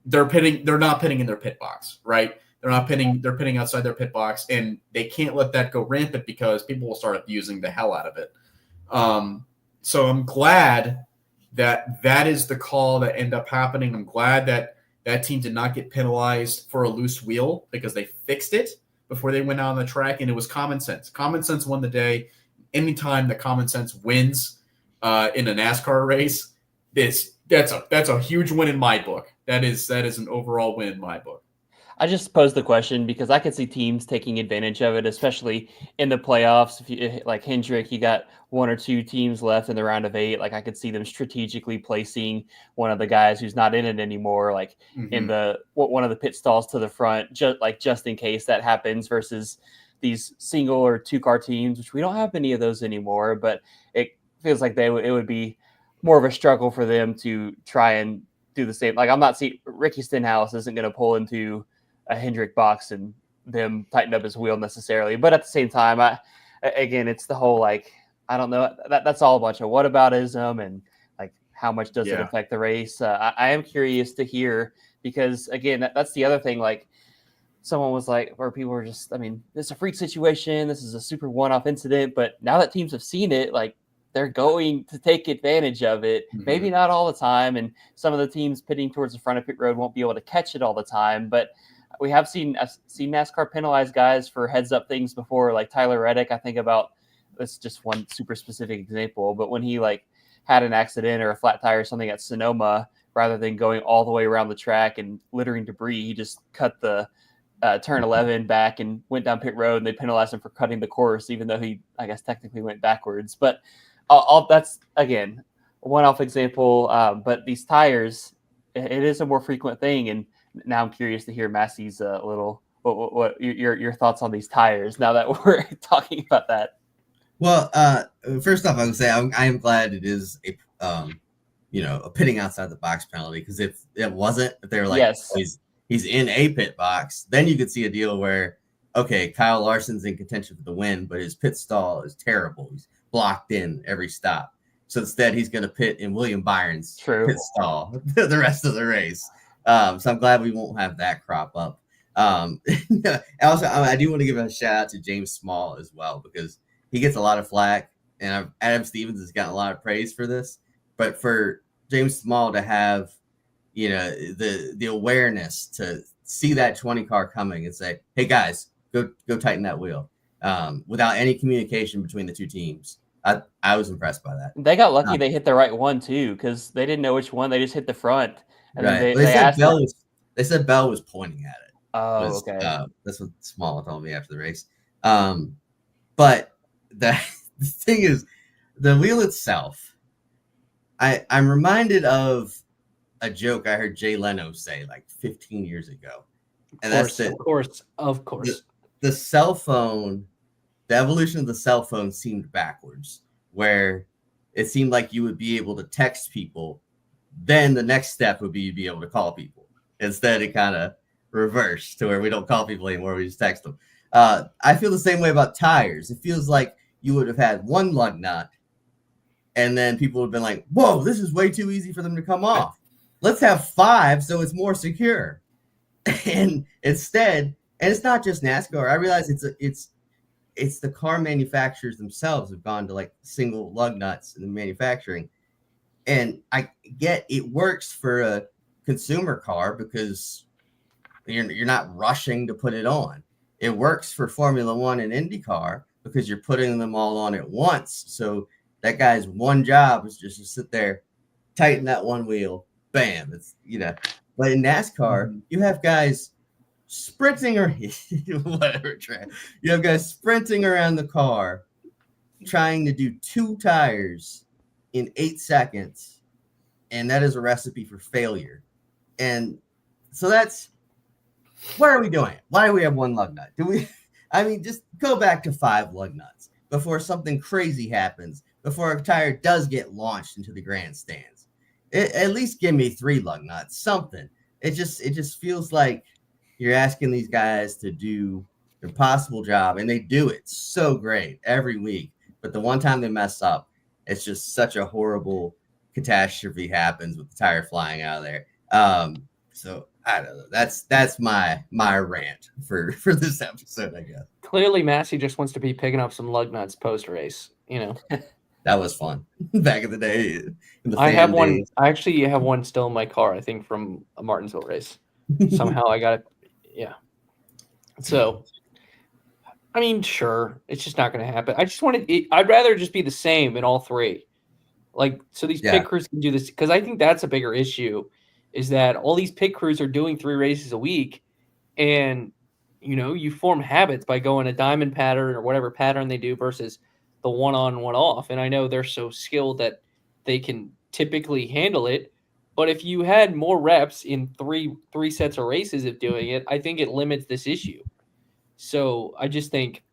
they're not pitting in their pit box, right? They're pitting outside their pit box, and they can't let that go rampant because people will start abusing the hell out of it. So I'm glad that is the call that ended up happening. I'm glad that team did not get penalized for a loose wheel because they fixed it before they went out on the track, and it was common sense. Common sense won the day. Anytime that common sense wins in a NASCAR race, that's a huge win in my book. That is an overall win in my book. I just posed the question because I could see teams taking advantage of it, especially in the playoffs. If you like Hendrick, you got 1 or 2 teams left in the round of 8. Like I could see them strategically placing one of the guys who's not in it anymore, like in one of the pit stalls to the front, just in case that happens. Versus these single or 2-car teams, which we don't have many of those anymore. But it feels like it would be more of a struggle for them to try and do the same. Like I'm not seeing Ricky Stenhouse isn't going to pull into a Hendrick box and them tighten up his wheel necessarily. But at the same time, again, it's the whole, like, I don't know, that's all a bunch of whataboutism and like how much does it affect the race? I am curious to hear because again, that's the other thing. Like someone was like, or people were just, I mean, it's a freak situation. This is a super one-off incident, but now that teams have seen it, like they're going to take advantage of it. Maybe not all the time. And some of the teams pitting towards the front of pit road won't be able to catch it all the time, but we have seen NASCAR penalize guys for heads up things before, like Tyler Reddick. I think about this just one super specific example, but when he like had an accident or a flat tire or something at Sonoma, rather than going all the way around the track and littering debris, he just cut the turn 11 back and went down pit road, and they penalized him for cutting the course, even though he, I guess, technically went backwards. But that's again a one-off example. But these tires, it is a more frequent thing, and now I'm curious to hear Massie's little what your thoughts on these tires now that we're talking about that. Well, first off, I would say I am glad it is a pitting outside the box penalty, because if it wasn't, if they were like, yes, he's in a pit box, then you could see a deal where, okay, Kyle Larson's in contention for the win, but his pit stall is terrible. He's blocked in every stop. So instead, he's going to pit in William Byron's pit stall the rest of the race. So I'm glad we won't have that crop up. Also, I do want to give a shout out to James Small as well, because he gets a lot of flack, and Adam Stevens has gotten a lot of praise for this. But for James Small to have, the awareness to see that 20 car coming and say, "Hey guys, go tighten that wheel," without any communication between the two teams, I was impressed by that. They got lucky; they hit the right one too, because they didn't know which one. They just hit the front. And right. then they said Bell was pointing at it. Oh, okay. That's what Small told me after the race. But the thing is, the wheel itself, I'm reminded of a joke I heard Jay Leno say like 15 years ago. And of course. The cell phone, the evolution of the cell phone seemed backwards, where it seemed like you would be able to text people. Then the next step would be you'd be able to call people. Instead, it kind of reversed to where we don't call people anymore. We just text them. I feel the same way about tires. It feels like you would have had one lug nut, and then people would have been like, whoa, this is way too easy for them to come off. Let's have 5 so it's more secure. And instead, and it's not just NASCAR. I realize it's the car manufacturers themselves have gone to like single lug nuts in the manufacturing. And I get it works for a consumer car because you're not rushing to put it on. It works for Formula One and IndyCar because you're putting them all on at once. So that guy's one job is just to sit there, tighten that one wheel, bam. It's, but in NASCAR, you have guys sprinting or whatever track. You have guys sprinting around the car, trying to do 2 tires in 8 seconds, and that is a recipe for failure. And so why are we doing it? Why do we have 1 lug nut? Just go back to 5 lug nuts before something crazy happens, before a tire does get launched into the grandstands. At least give me 3 lug nuts, something. It just feels like you're asking these guys to do an impossible job, and they do it so great every week. But the one time they mess up, it's just such a horrible catastrophe happens with the tire flying out of there. So I don't know. That's my rant for this episode, I guess. Clearly, Massie just wants to be picking up some lug nuts post race. That was fun back in the day. I have one. I actually have one still in my car. I think from a Martinsville race. Somehow I got it. Yeah. So, sure, it's just not going to happen. I just wanted. I'd rather just be the same in all 3. So these pit crews can do this, because I think that's a bigger issue. Is that all these pit crews are doing 3 races a week, and you form habits by going a diamond pattern or whatever pattern they do versus the one on, one off. And I know they're so skilled that they can typically handle it. But if you had more reps in three sets of races of doing it, I think it limits this issue. So I just think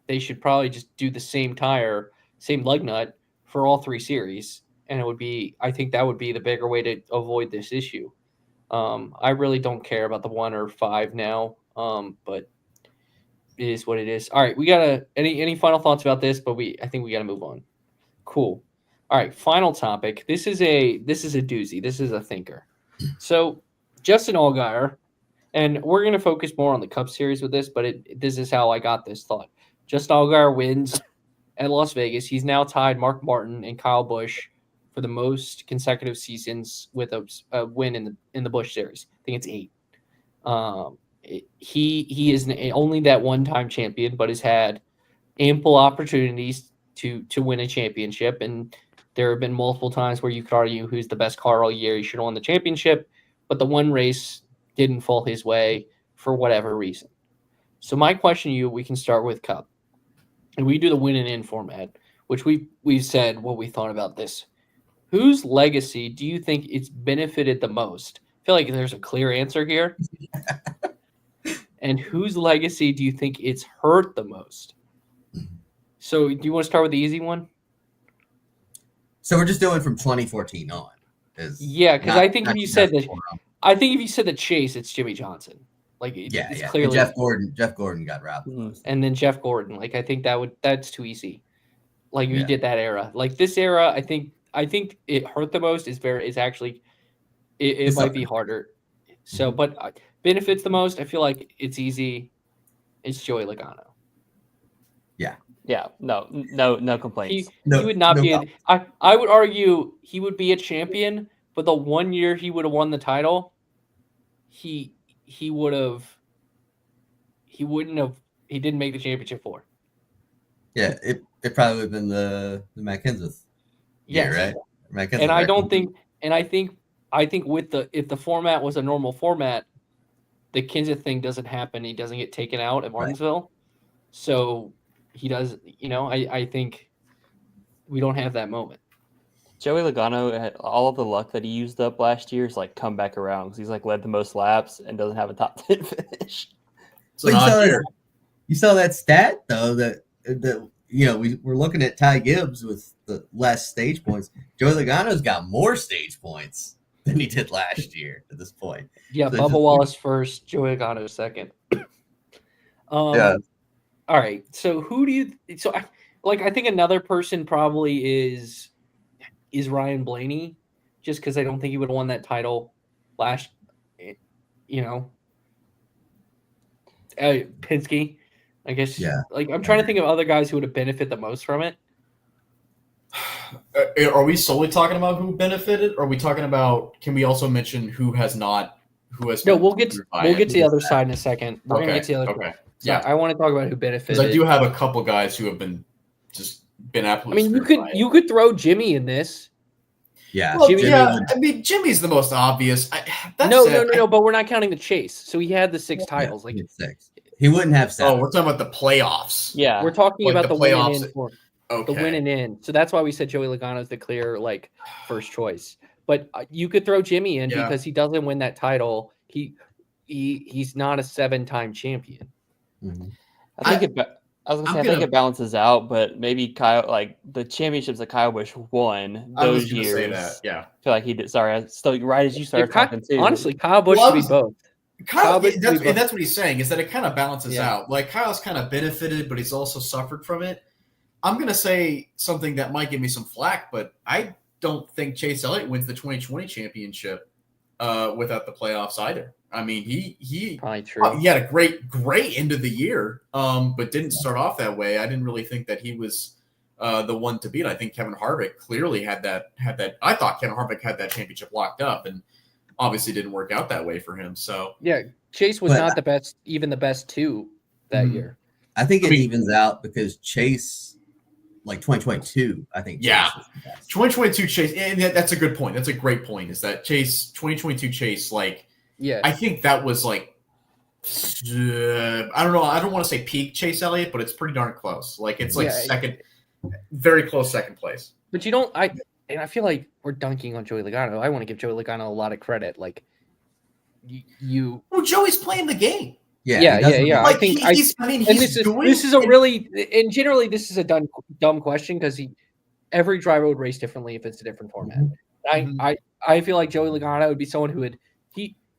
they should probably just do the same tire, same lug nut for all 3 series. And I think that would be the bigger way to avoid this issue. I really don't care about the 1 or 5 now. But it is what it is. All right, we gotta any final thoughts about this? But I think we gotta move on. Cool. All right, final topic. This is a doozy. This is a thinker. So Justin Allgaier, and we're gonna focus more on the Cup Series with this, but this is how I got this thought. Justin Allgaier wins at Las Vegas. He's now tied Mark Martin and Kyle Busch for the most consecutive seasons with a win in the Busch Series. I think it's 8. He is only that one-time champion, but has had ample opportunities to win a championship. And there have been multiple times where you could argue who's the best car all year. He should have won the championship, but the one race didn't fall his way for whatever reason. So my question to you, we can start with Cup. And we do the win and in format, which we've said what we thought about this. Whose legacy do you think it's benefited the most? I feel like there's a clear answer here. And whose legacy do you think it's hurt the most? So do you want to start with the easy one? So we're just doing from 2014 on. Yeah, because I think if you said the Chase, it's Jimmy Johnson. It's clearly and Jeff Gordon got robbed. And then Jeff Gordon. I think that's too easy. You did that era. This era, I think it hurt the most is actually it might be harder. So, but benefits the most, I feel like it's easy. It's Joey Logano. Yeah. No complaints. He would not be. I would argue he would be a champion, but the one year he would have won the title, he didn't make the championship for. Yeah, it probably would have been the Matt Kenseth year, right? Matt Kenseth, and I think if the format was a normal format, the Kenseth thing doesn't happen. He doesn't get taken out at Martinsville. Right. So he does, I think we don't have that moment. Joey Logano had all of the luck that he used up last year is like come back around because he's like led the most laps and doesn't have a top 10 finish. So you saw that stat though that we're looking at Ty Gibbs with the less stage points. Joey Logano's got more stage points than he did last year at this point. Yeah, So Bubba Wallace first, Joey Logano second. Yeah. All right. So who do you? So I think another person probably is Ryan Blaney, just because I don't think he would have won that title last. Penske, I guess. Yeah. Like I'm trying to think of other guys who would have benefited the most from it. Are we solely talking about who benefited? Or are we talking about? Can we also mention who has not? Who has? No, we'll get to the other side in a second. We're gonna get to the other. Okay. So yeah, I want to talk about who benefited. Because I do have a couple guys who have been absolutely. I mean, you could throw Jimmy in this. Yeah. Well, Jimmy's the most obvious. No. But we're not counting the chase. So he had the 6 titles. Like 6. He wouldn't have 7. Oh, we're talking about the playoffs. Yeah, we're talking about the win playoffs. and in for Okay. the win and in. So that's why we said Joey Logano is the clear first choice. But you could throw Jimmy in because he doesn't win that title. He's not a 7-time champion. Mm-hmm. I think it balances out, but maybe Kyle, like the championships that Kyle Busch won those years. Say that, yeah. I feel like he did. Sorry, I still right as you started talking too. Honestly, Kyle Busch should be both. That's what he's saying is that it kind of balances out. Like Kyle's kind of benefited, but he's also suffered from it. I'm going to say something that might give me some flack, but I don't think Chase Elliott wins the 2020 championship without the playoffs either. I mean, he probably true. He had a great end of the year, but didn't start off that way. I didn't really think that he was the one to beat. I think Kevin Harvick clearly had that. I thought Kevin Harvick had that championship locked up, and obviously didn't work out that way for him. So yeah, Chase was not the best, even the best 2 that year. I think it evens out because Chase, like 2022, I think. Yeah, 2022 Chase, and that's a good point. That's a great point. Is that Chase 2022 Chase like. Yeah, I think that was like, I don't know. I don't want to say peak Chase Elliott, but it's pretty darn close. Like it's like second, very close second place. But you don't. I feel like we're dunking on Joey Logano. I want to give Joey Logano a lot of credit. Like well, Joey's playing the game. Yeah. Like, this is a really, and generally this is a dumb question because every driver would race differently if it's a different format. Mm-hmm. I feel like Joey Logano would be someone who would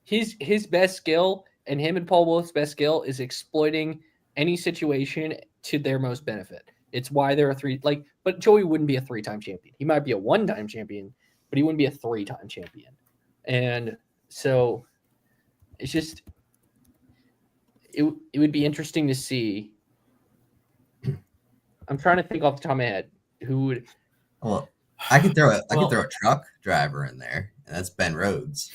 his best skill, and him and Paul Wolf's best skill, is exploiting any situation to their most benefit. It's why there are 3 but Joey wouldn't be a 3-time champion. He might be a 1-time champion, but he wouldn't be a 3-time champion. And so it's just it would be interesting to see. I'm trying to think off the top of my head who would. Well, I could throw a truck driver in there, and that's Ben Rhodes.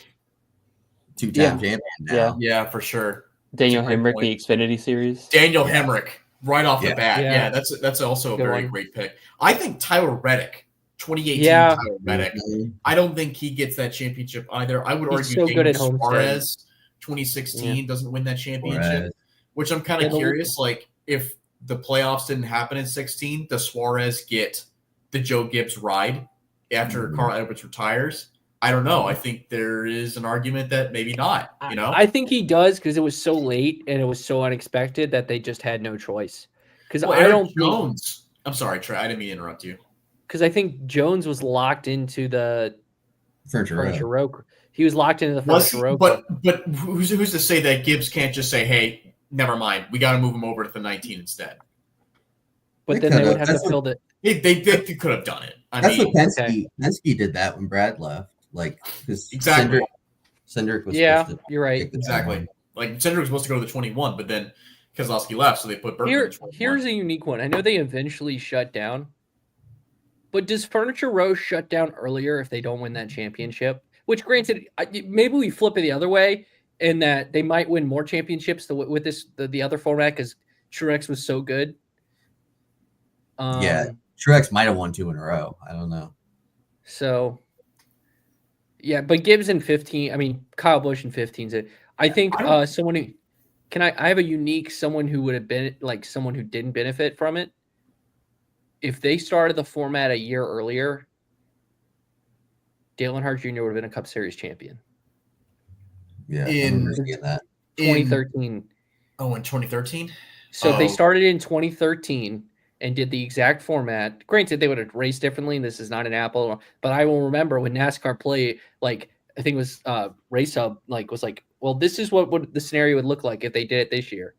2-time champion now. Yeah, for sure. Daniel Hemrick, the Xfinity Series. Daniel Hemrick, right off the bat. Yeah, that's also a very great pick. I think Tyler Reddick, 2018 Tyler Reddick. Mm-hmm. I don't think he gets that championship either. I would argue Daniel Suarez, 2016, doesn't win that championship, which I'm kind of curious. Like, if the playoffs didn't happen in 16, does Suarez get the Joe Gibbs ride after Carl Edwards retires? I don't know. I think there is an argument that maybe not. I think he does because it was so late and it was so unexpected that they just had no choice. Because I don't Jones. I'm sorry, Trey. I didn't mean to interrupt you. Because I think Jones was locked into the furniture row. He was locked into the furniture row. But who's to say that Gibbs can't just say, "Hey, never mind. We got to move him over to the 19 instead." But then they would have to fill it. They could have done it. That's what Penske did that when Brad left. Like, exactly. Cindric was. You're right. Exactly. Like Cindric was supposed to go to the 21, but then Keselowski left, so they put Berger in the 21. Here's a unique one. I know they eventually shut down, but does Furniture Row shut down earlier if they don't win that championship? Which, granted, maybe we flip it the other way, in that they might win more championships with the other format because Truex was so good. Truex might have won 2 in a row. I don't know. So. Yeah, but Gibbs in 15. I mean, Kyle Busch in 15. I think someone who I have a unique someone who would have been like someone who didn't benefit from it. If they started the format a year earlier, Dale Earnhardt Jr. would have been a Cup Series champion. Yeah, I In- remember seeing that. 2013. in 2013? So they started in 2013 and did the exact format. Granted, they would have raced differently, and this is not an Apple, but I will remember when NASCAR played, like, I think it was Race Hub, like, was like, well, this is what the scenario would look like if they did it this year.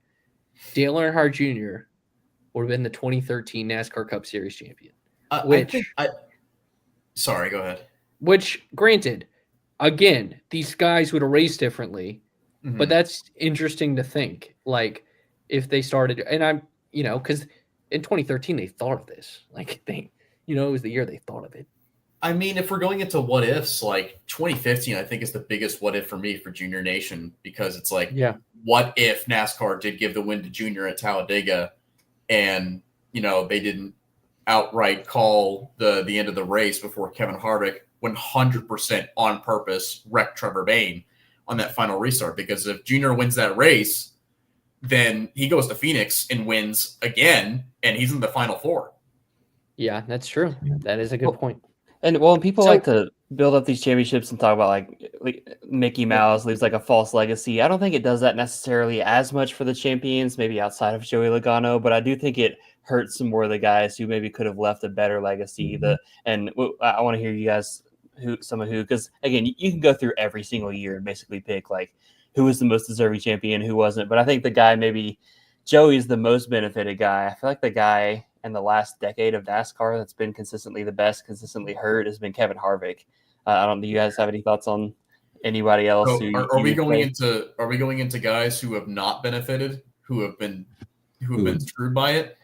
Dale Earnhardt Jr. would have been the 2013 NASCAR Cup Series champion. Sorry, go ahead. Which, granted, again, these guys would have raced differently, Mhm. but that's interesting to think. Like, if they started, and I'm, because in 2013 they thought of this. Like, it was the year they thought of it. I mean, if we're going into what ifs, like 2015, I think is the biggest what if for me for Junior Nation, because it's like, what if NASCAR did give the win to Junior at Talladega, and they didn't outright call the end of the race before Kevin Harvick 100% on purpose wrecked Trevor Bayne on that final restart? Because if Junior wins that race, then he goes to Phoenix and wins again, and he's in the Final Four. Yeah, that's true. That is a good point. And people like to build up these championships and talk about like Mickey Mouse leaves like a false legacy. I don't think it does that necessarily as much for the champions, maybe outside of Joey Logano, but I do think it hurts some more of the guys who maybe could have left a better legacy. And I want to hear you guys because again, you can go through every single year and basically pick like who was the most deserving champion, who wasn't. But I think the guy, maybe Joey's the most benefited guy. I feel like the guy in the last decade of NASCAR that's been consistently the best, consistently hurt, has been Kevin Harvick. Do you guys have any thoughts on anybody else? So are we going into guys who have not benefited, who have been screwed by it?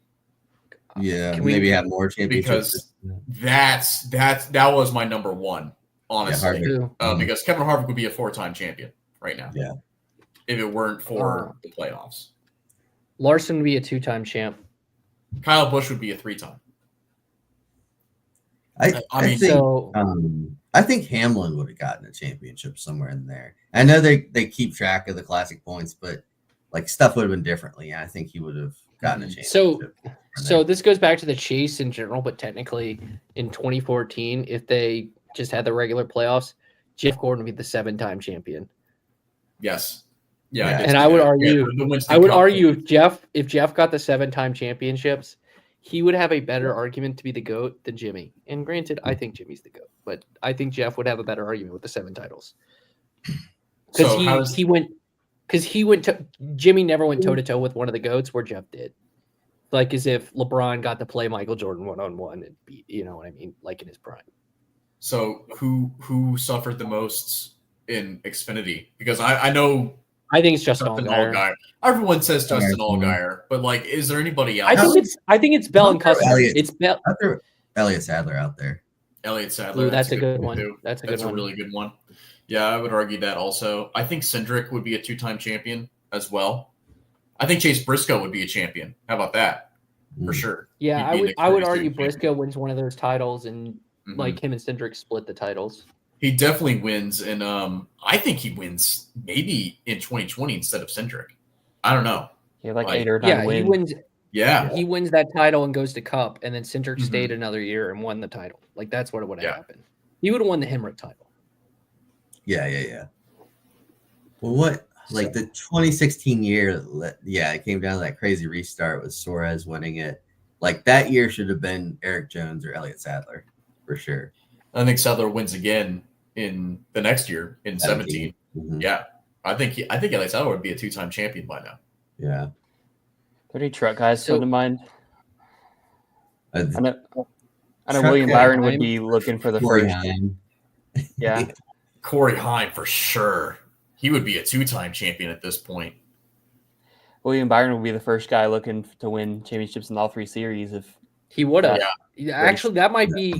Yeah, maybe have more championships. Because that was my number one, honestly. Because Kevin Harvick would be a 4-time champion right now. Yeah. If it weren't for the playoffs. Larson would be a 2-time champ. Kyle Busch would be a 3-time. I think Hamlin would have gotten a championship somewhere in there. I know they keep track of the classic points, but like stuff would have been differently. I think he would have gotten a championship. So this goes back to the chase in general, but technically in 2014, if they just had the regular playoffs, Jeff Gordon would be the 7-time champion. Yes. Yeah. And I would argue if Jeff got the 7-time championships, he would have a better argument to be the GOAT than Jimmy. And granted, I think Jimmy's the GOAT, but I think Jeff would have a better argument with the 7 titles. Because Jimmy never went toe to toe with one of the GOATs where Jeff did. Like as if LeBron got to play Michael Jordan 1-on-1 and beat, you know what I mean? Like in his prime. So who suffered the most in Xfinity? Because I know I think it's Justin Allgaier. Everyone says Justin Allgaier, but like, is there anybody else? I think it's Bell and Custer. It's Bell. Elliott Sadler out there. Elliott Sadler. Ooh, that's a good one. That's a really good one. Yeah, I would argue that also. I think Cindric would be a 2-time champion as well. I think Chase Briscoe would be a champion. How about that? For sure. Yeah, I would argue Briscoe wins one of those titles, and like him and Cindric split the titles. He definitely wins, and I think he wins maybe in 2020 instead of Cindric. I don't know. Yeah, like 8 or 9 wins. He wins. Yeah, he wins that title and goes to Cup, and then Cindric stayed another year and won the title. Like that's what would have happened. He would have won the Hemrick title. Yeah. Well, like the 2016 year, it came down to that crazy restart with Suarez winning it. Like that year should have been Eric Jones or Elliott Sadler for sure. I think Sadler wins again in the next year in 17. Yeah, I think Elliott Sadler would be a 2-time champion by now. Yeah. Are there any truck guys come to mind? I know William Byron would be looking for the first. Yeah, Corey Heim for sure. He would be a 2-time champion at this point. William Byron would be the first guy looking to win championships in all 3 series if he would have. Actually, that might be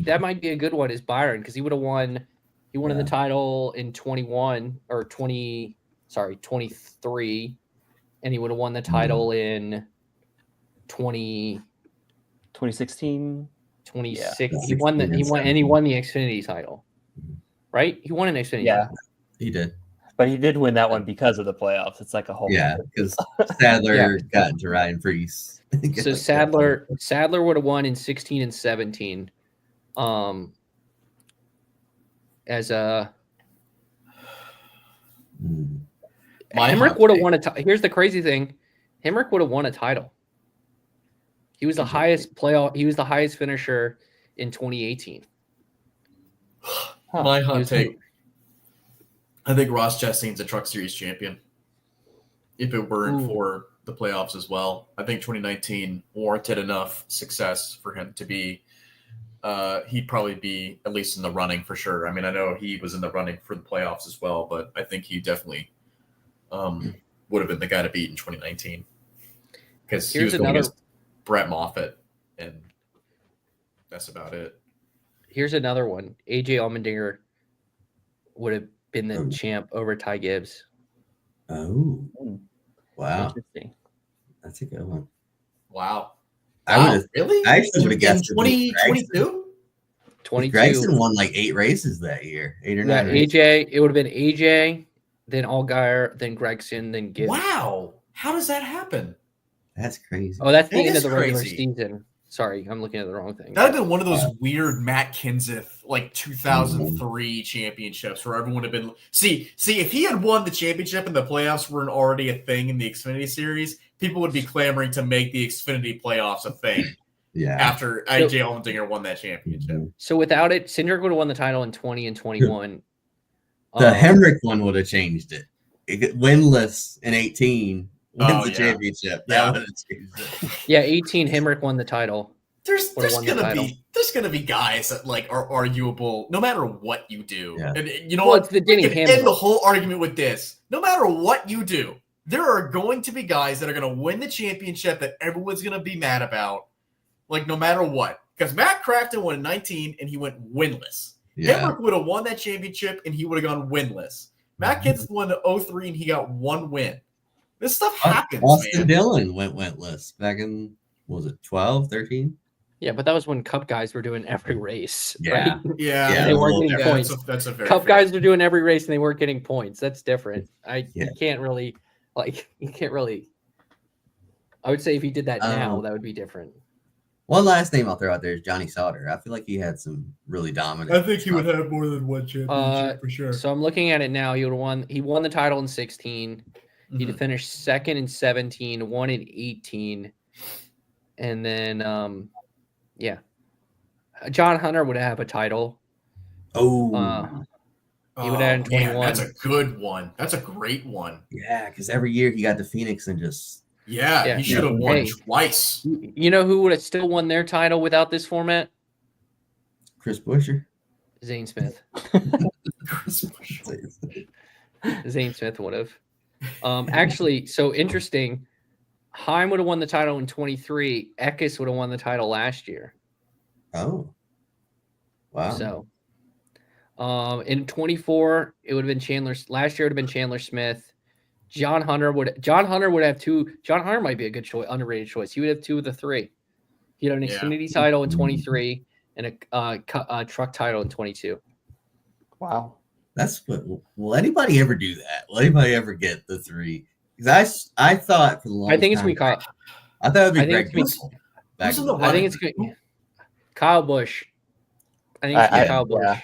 a good one. Is Byron, because he would have won. He won the title in 23, and he would have won the title in 2016. 26. He won the Xfinity title, right? He won an Xfinity. Yeah, he did. But he did win that one because of the playoffs. It's like a whole because Sadler got into Ryan Preece. So Sadler would have won in 16 and 17. as a My Hemrick hot would have take. won a. Here's the crazy thing: Hemrick would have won a title. He was the highest playoff. He was the highest finisher in 2018. My hot take. I think Ross Chastain's a Truck Series champion. If it weren't for the playoffs as well, I think 2019 warranted enough success for him to be. He'd probably be at least in the running for sure. I mean, I know he was in the running for the playoffs as well, but I think he definitely would have been the guy to beat in 2019 because he was going against Brett Moffitt, and that's about it. Here's another one. AJ Allmendinger would have been the champ over Ty Gibbs. Oh, wow. Interesting. That's a good one. Wow. I would have really? I actually would have guessed 2022. 22. Gregson won like 8 races that year, 8 or 9. Yeah, races. AJ. It would have been AJ, then Allgaier, then Gregson, then Gibbs. Wow. How does that happen? That's crazy. Oh, that's the That end of is the regular crazy. season. Sorry, I'm looking at the wrong thing. That would have been one of those weird Matt Kenseth like 2003 championships where everyone would have been see if he had won the championship and the playoffs weren't already a thing in the Xfinity series, people would be clamoring to make the Xfinity playoffs a thing. Yeah. After AJ Allmendinger won that championship. So without it, Cindric would have won the title in 20 and 21. The Hemrick one would have changed it. Winless in 18 wins the championship. That would have changed it. Yeah, 18 Hemrick won the title. There's gonna be guys that like are arguable no matter what you do. Yeah. And you know Well, what? it's the Denny We can Hamlin. end the whole argument with this. No matter what you do, there are going to be guys that are gonna win the championship that everyone's gonna be mad about. Like no matter what. Because Matt Crafton won in 19 and he went winless. Yeah. Hemrick would have won that championship and he would have gone winless. Matt Kenseth won in 03 and he got 1 win. This stuff happens, Austin man. Dillon went winless back in, what was it, 12, 13? Yeah, but that was when Cup guys were doing every race. Yeah. Right? Yeah, They weren't getting points. That's a very Cup fair- guys were doing every race and they weren't getting points. That's different. Yeah. You can't really. I would say if he did that now, that would be different. One last name I'll throw out there is Johnny Sauter. I feel like he had some really dominant. I think he would have more than one championship for sure. So I'm looking at it now. He won the title in 16. He finished second in 17, won in 18, and then John Hunter would have a title. Oh, he would have in 21. Man, that's a good one. That's a great one. yeah, because every year he got to Phoenix and just Yeah, he should have won twice. You know who would have still won their title without this format? Chris Buescher. Zane Smith. Zane Smith would have. Actually, so interesting. Heim would have won the title in 23. Eckes would have won the title last year. Oh, wow. So, in 24, it would have been Chandler. Last year it would have been Chandler Smith. John Hunter would have 2. John Hunter might be a good choice, underrated choice. He would have 2 of the 3. He had an Xfinity title in 23 and a truck title in 22. Wow. That's what. Will anybody ever do that? Will anybody ever get the 3? Because I thought for the longest I think it's time, gonna be Kyle. I thought it would be I think Greg it's gonna be- Russell. Back Who's in in the the day. I think it's good. Kyle Busch. I think it's gonna be Kyle Busch. yeah.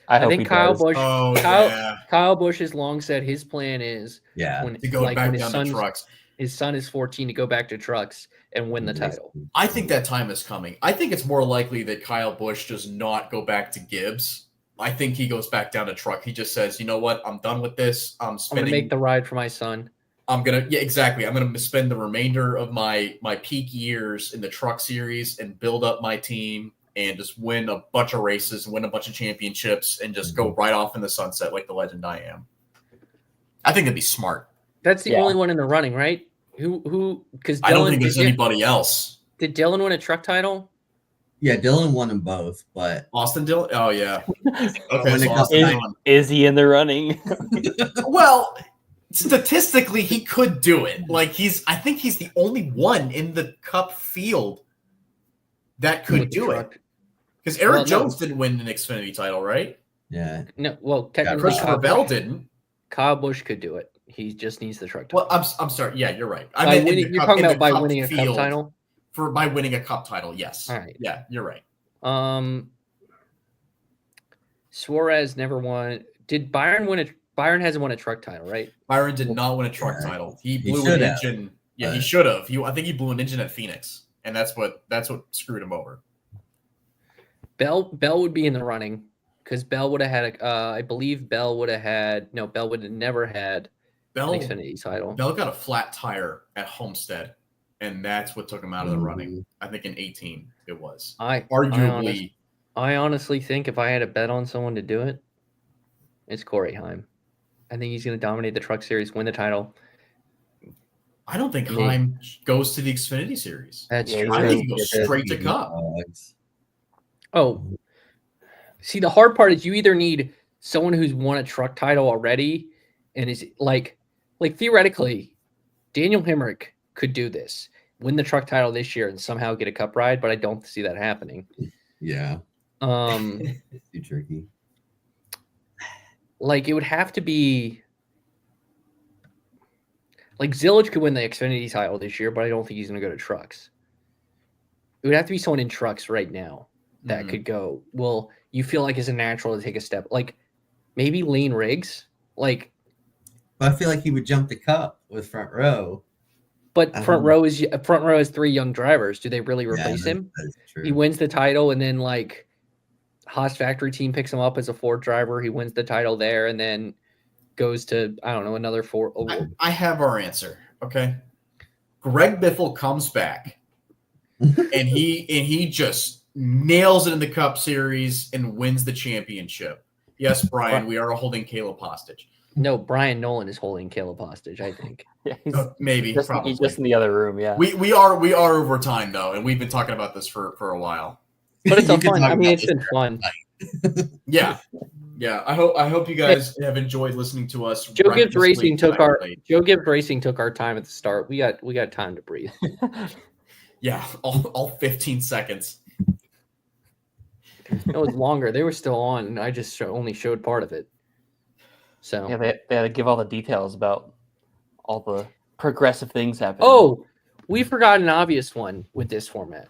I hope think he Kyle does. Busch. Oh, Kyle, yeah. Kyle Busch has long said his plan is Yeah. when To go like back when his down to trucks. his son is 14 to go back to trucks and win the title. I think that time is coming. I think it's more likely that Kyle Busch does not go back to Gibbs. I think he goes back down to truck. He just says, you know what? I'm done with this. I'm gonna make the ride for my son. Exactly. I'm gonna spend the remainder of my peak years in the truck series and build up my team and just win a bunch of races and win a bunch of championships and just go right off in the sunset like the legend I am. I think it'd be smart. That's the only one in the running, right? Who? Because I don't think there's anybody else. Did Dylan win a truck title? Yeah, Dylan won them both, but Austin Dillon? Oh, yeah. When Okay, it so comes Austin to- Dillon. Is he in the running? Well, statistically, he could do it. Like I think he's the only one in the Cup field that could With the do it. truck. Because Eric Well, no. Jones didn't win an Xfinity title, right? yeah, No, well, technically, Christopher Bell didn't. Kyle Busch could do it. He just needs the truck Well, title. I'm sorry. Yeah, you're right. By meant in the winning, you're Cup- talking in about the by Cup winning a cup field title. by winning a Cup title. Yes. All right. Yeah, you're right. Suarez never won. Did Byron win a? Byron hasn't won a truck title, right? Byron did not win a truck title. He blew should an have, engine. Yeah, but- he should have. I think he blew an engine at Phoenix, and that's what screwed him over. Bell would be in the running because Bell would have had. I believe Bell would have had. No, Bell would have never had an Xfinity title. Bell got a flat tire at Homestead, and that's what took him out of the running. I think in 18 it was. Arguably. I honestly think if I had to bet on someone to do it, it's Corey Heim. I think he's going to dominate the Truck Series, win the title. I don't think Heim goes to the Xfinity Series. That's true. I think he goes straight to Cup. Oh, see, the hard part is you either need someone who's won a truck title already and is like theoretically, Daniel Hemrick could do this, win the truck title this year and somehow get a Cup ride, but I don't see that happening. Yeah. It's too tricky. Like it would have to be like Zillage could win the Xfinity title this year, but I don't think he's going to go to trucks. It would have to be someone in trucks right now that could go. Well, you feel like it's a natural to take a step, like maybe Lane Riggs, like. But I feel like he would jump the Cup with front row. But front row has 3 young drivers. Do they really replace him? He wins the title, and then like Haas factory team picks him up as a 4th driver. He wins the title there, and then goes to another 4. I have our answer. Okay, Greg Biffle comes back, and he just nails it in the Cup Series and wins the championship. Yes, Brian, we are holding Caleb hostage. No, Brian Nolan is holding Caleb hostage, I think. Yeah, maybe probably. He's just in the other room. Yeah, we are over time though, and we've been talking about this for a while. But it's fun. I mean, it's been fun. Yeah. I hope you guys have enjoyed listening to us. Joe Gibbs Racing took our time at the start. We got time to breathe. Yeah, all 15 seconds. It was longer. They were still on, and I just only showed part of it. So yeah, they had to give all the details about all the progressive things happening. Oh, we forgot an obvious one with this format.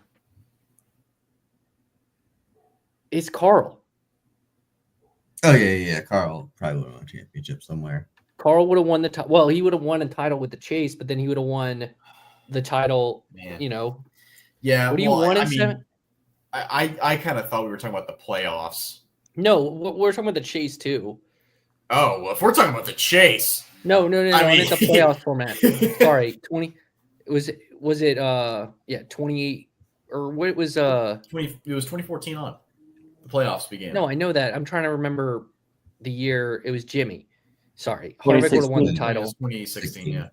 It's Carl. Oh yeah. Carl probably would have won a championship somewhere. Carl would have won the title. Well, he would have won a title with the Chase, but then he would have won the title. Man. Yeah. What do you want in 7? I kind of thought we were talking about the playoffs. No, we're talking about the Chase too. Oh, well, if we're talking about the Chase. No. It's a playoff format. Sorry, 20. Was it 28 or what was 20? It was 2014 on. The playoffs began. No, I know that. I'm trying to remember the year. It was Jimmy. Sorry, Harvick would have won the title. 2016, yeah.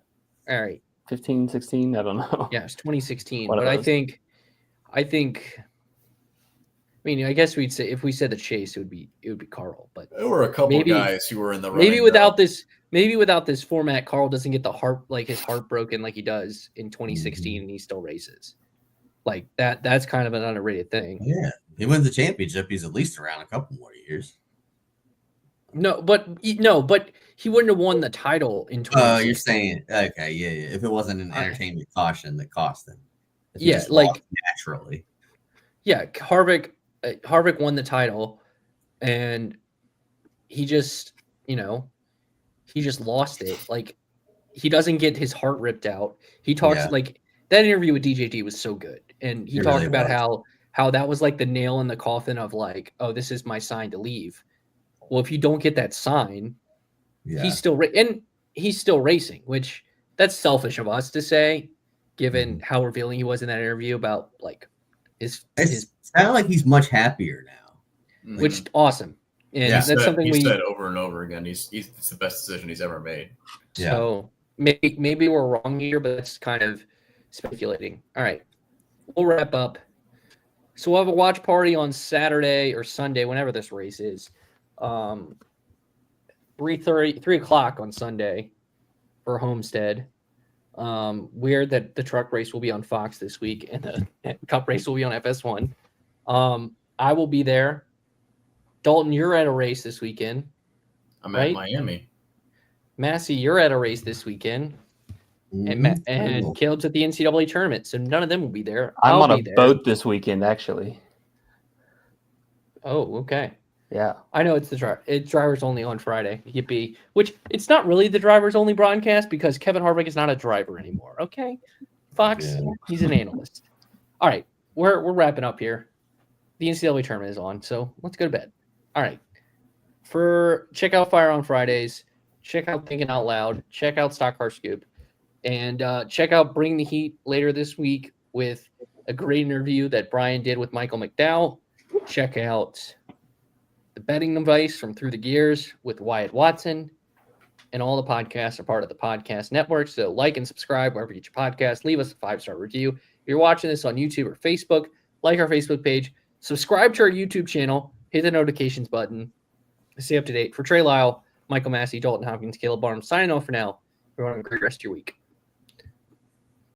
All right. 15, 16, I don't know. Yeah, it's 2016. But I think. I mean, I guess we'd say if we said the Chase, it would be Carl. But there were a couple guys who were in the running. Maybe without this format, Carl doesn't get his heart broken like he does in 2016, and he still races. Like that. That's kind of an underrated thing. Yeah, he wins the championship. He's at least around a couple more years. No, but he wouldn't have won the title in 2016. Oh, you're saying okay, yeah. If it wasn't an entertainment caution that cost him, naturally. Yeah, Harvick won the title, and he just lost it. Like he doesn't get his heart ripped out. He talks like that interview with DJD was so good, and he talked about how that was like the nail in the coffin of like, oh, this is my sign to leave. Well, if you don't get that sign, he's still racing, which that's selfish of us to say, given how revealing he was in that interview about like his. It's sounded like he's much happier now, which is awesome. And that's something he said over and over again. It's the best decision he's ever made. Yeah. So maybe we're wrong here, but it's kind of speculating. All right, we'll wrap up. So we'll have a watch party on Saturday or Sunday, whenever this race is. 3 o'clock on Sunday for Homestead. Weird that the truck race will be on Fox this week and the Cup race will be on FS1. I will be there. Dalton, you're at a race this weekend. I'm at Miami. Massie, you're at a race this weekend. And Caleb's at the NCAA tournament, so none of them will be there. I'm on a boat this weekend, actually. Oh, okay. Yeah. I know it's it's drivers only on Friday. Yippee. Which it's not really the drivers only broadcast because Kevin Harvick is not a driver anymore. Okay. Fox, he's an analyst. All right. We're wrapping up here. The NCAA tournament is on, so let's go to bed. All right. Check out Fire on Fridays, check out Thinking Out Loud, check out Stock Car Scoop, and check out Bring the Heat later this week with a great interview that Brian did with Michael McDowell. Check out The Betting Advice from Through the Gears with Wyatt Watson. And all the podcasts are part of the podcast network. So like and subscribe wherever you get your podcast. Leave us a 5-star review. If you're watching this on YouTube or Facebook, like our Facebook page. Subscribe to our YouTube channel. Hit the notifications button. Stay up to date. For Trey Lyle, Michael Massie, Dalton Hopkins, Caleb Barnes, signing off for now. Everyone have a great rest of your week.